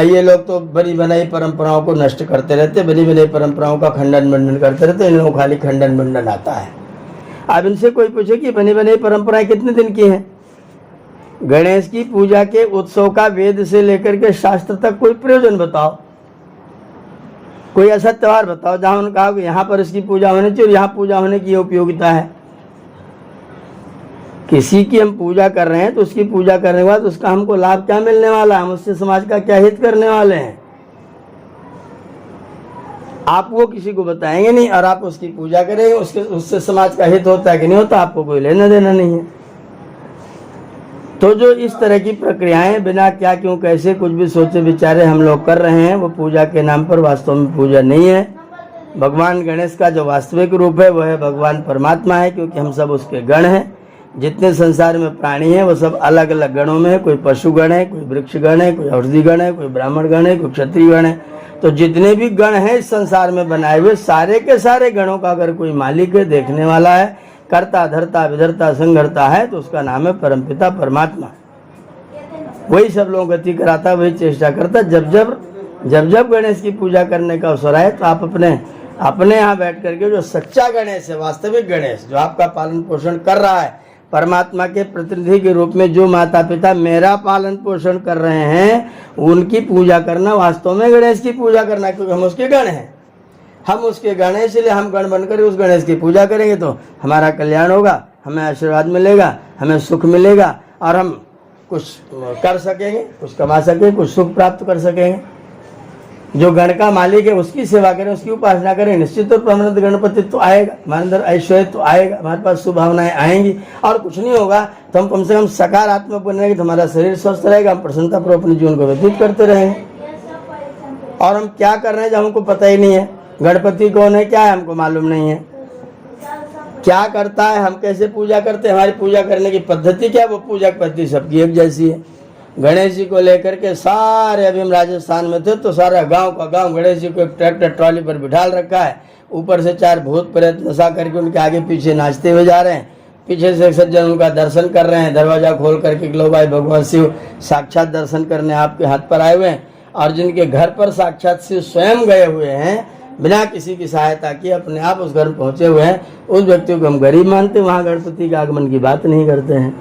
ये लोग तो बनी बनाई परंपराओं को नष्ट करते रहते, बनी बनाई परंपराओं का खंडन मंडन करते रहते, इन लोगों को खाली खंडन मंडन आता है। अब इनसे कोई पूछे कि बनी बनाई परंपराएं कितने दिन की हैं? गणेश की पूजा के उत्सव का वेद से लेकर के शास्त्र तक कोई प्रयोजन बताओ, कोई ऐसा त्योहार बताओ जहां उन्होंने कहा कि यहाँ पर इसकी पूजा होनी चाहिए और यहाँ पूजा होने की उपयोगिता है। किसी की हम पूजा कर रहे हैं तो उसकी पूजा करने के बाद उसका हमको लाभ क्या मिलने वाला है, हम उससे समाज का क्या हित करने वाले हैं, आप वो किसी को बताएंगे नहीं और आप उसकी पूजा करेंगे, उससे समाज का हित होता है कि नहीं होता, आपको कोई लेना देना नहीं है। तो जो इस तरह की प्रक्रियाएं बिना क्या क्यों कैसे कुछ भी सोचे विचारे हम लोग कर रहे हैं, वो पूजा के नाम पर वास्तव में पूजा नहीं है। भगवान गणेश का जो वास्तविक रूप है वो है भगवान परमात्मा है, क्योंकि हम सब उसके गण हैं। जितने संसार में प्राणी हैं वो सब अलग अलग गणों में है। कोई पशु गण है, कोई वृक्ष गण है, कोई औषधि गण है, कोई ब्राह्मण गण है, कोई क्षत्रिय गण है, तो जितने भी गण हैं इस संसार में बनाए हुए, सारे के सारे गणों का अगर कोई मालिक है, देखने वाला है, कर्ता धर्ता विधर्ता संघर्ता है, तो उसका नाम है परमपिता परमात्मा। वही सब लोग गति कराता, वही चेष्टा करता। जब जब गणेश की पूजा करने का अवसर आए तो आप अपने यहाँ बैठ करके जो सच्चा गणेश है, वास्तविक गणेश जो आपका पालन पोषण कर रहा है, परमात्मा के प्रतिनिधि के रूप में जो माता पिता मेरा पालन पोषण कर रहे हैं, उनकी पूजा करना, वास्तव में गणेश की पूजा करना, क्योंकि हम उसके गण हैं, हम उसके गण हैं, इसलिए हम गण बनकर उस गणेश की पूजा करेंगे तो हमारा कल्याण होगा, हमें आशीर्वाद मिलेगा, हमें सुख मिलेगा और हम कुछ कर सकेंगे, कुछ कमा सकेंगे, कुछ सुख प्राप्त कर सकेंगे। जो गण का मालिक है उसकी सेवा करें, उसकी उपासना करें, निश्चित तौर पर हमारे गणपति तो आएगा, हमारे अंदर ऐश्वर्य तो आएगा, हमारे पास शुभ भावनाएं आएंगी। और कुछ नहीं होगा तो हम कम से कम सकारात्मक बनेंगे, तो हमारा शरीर स्वस्थ रहेगा, हम प्रसन्नतापूर्वक अपने जीवन को व्यतीत करते रहेंगे। और हम क्या कर रहे हैं जब हमको पता ही नहीं है, गणपति कौन है, क्या है, हमको मालूम नहीं है, क्या करता है, हम कैसे पूजा करते हैं, हमारी पूजा करने की पद्धति क्या है, वो पूजा पद्धति सबकी एक जैसी है। गणेश जी को लेकर के सारे, अभी हम राजस्थान में थे तो सारा गांव का गांव गणेश जी को एक ट्रैक्टर ट्रॉली पर बिठाल रखा है, ऊपर से 4 भूत प्रेत नशा करके उनके आगे पीछे नाचते हुए जा रहे हैं, पीछे से सज्जन उनका दर्शन कर रहे हैं, दरवाजा खोल करके लो भाई भगवान शिव साक्षात दर्शन करने आपके हाथ पर आए हुए हैं। और जिनके घर पर साक्षात शिव स्वयं गए हुए हैं, बिना किसी की सहायता किए अपने आप उस घर पहुंचे हुए हैं, उस व्यक्ति को हम गरीब मानते, वहाँ गणपति के आगमन की बात नहीं करते हैं।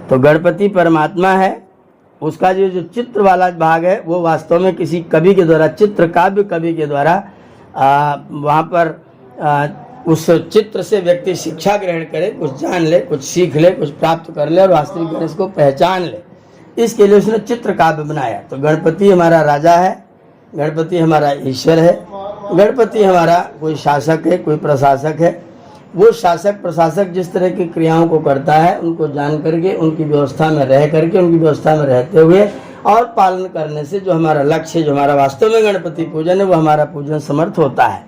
तो गणपति परमात्मा है, उसका जो चित्र वाला भाग है वो वास्तव में किसी कवि के द्वारा, चित्र काव्य कवि के द्वारा वहाँ पर उस चित्र से व्यक्ति शिक्षा ग्रहण करे, कुछ जान ले, कुछ सीख ले, कुछ प्राप्त कर ले और वास्तविक गणेश को पहचान ले, इसके लिए उसने चित्र काव्य बनाया। तो गणपति हमारा राजा है, गणपति हमारा ईश्वर है, गणपति हमारा कोई शासक है, कोई प्रशासक है। वो शासक प्रशासक जिस तरह की क्रियाओं को करता है, उनको जान करके, उनकी व्यवस्था में रह करके, उनकी व्यवस्था में रहते हुए और पालन करने से जो हमारा लक्ष्य है, जो हमारा वास्तव में गणपति पूजन है, वो हमारा पूजन समर्थ होता है।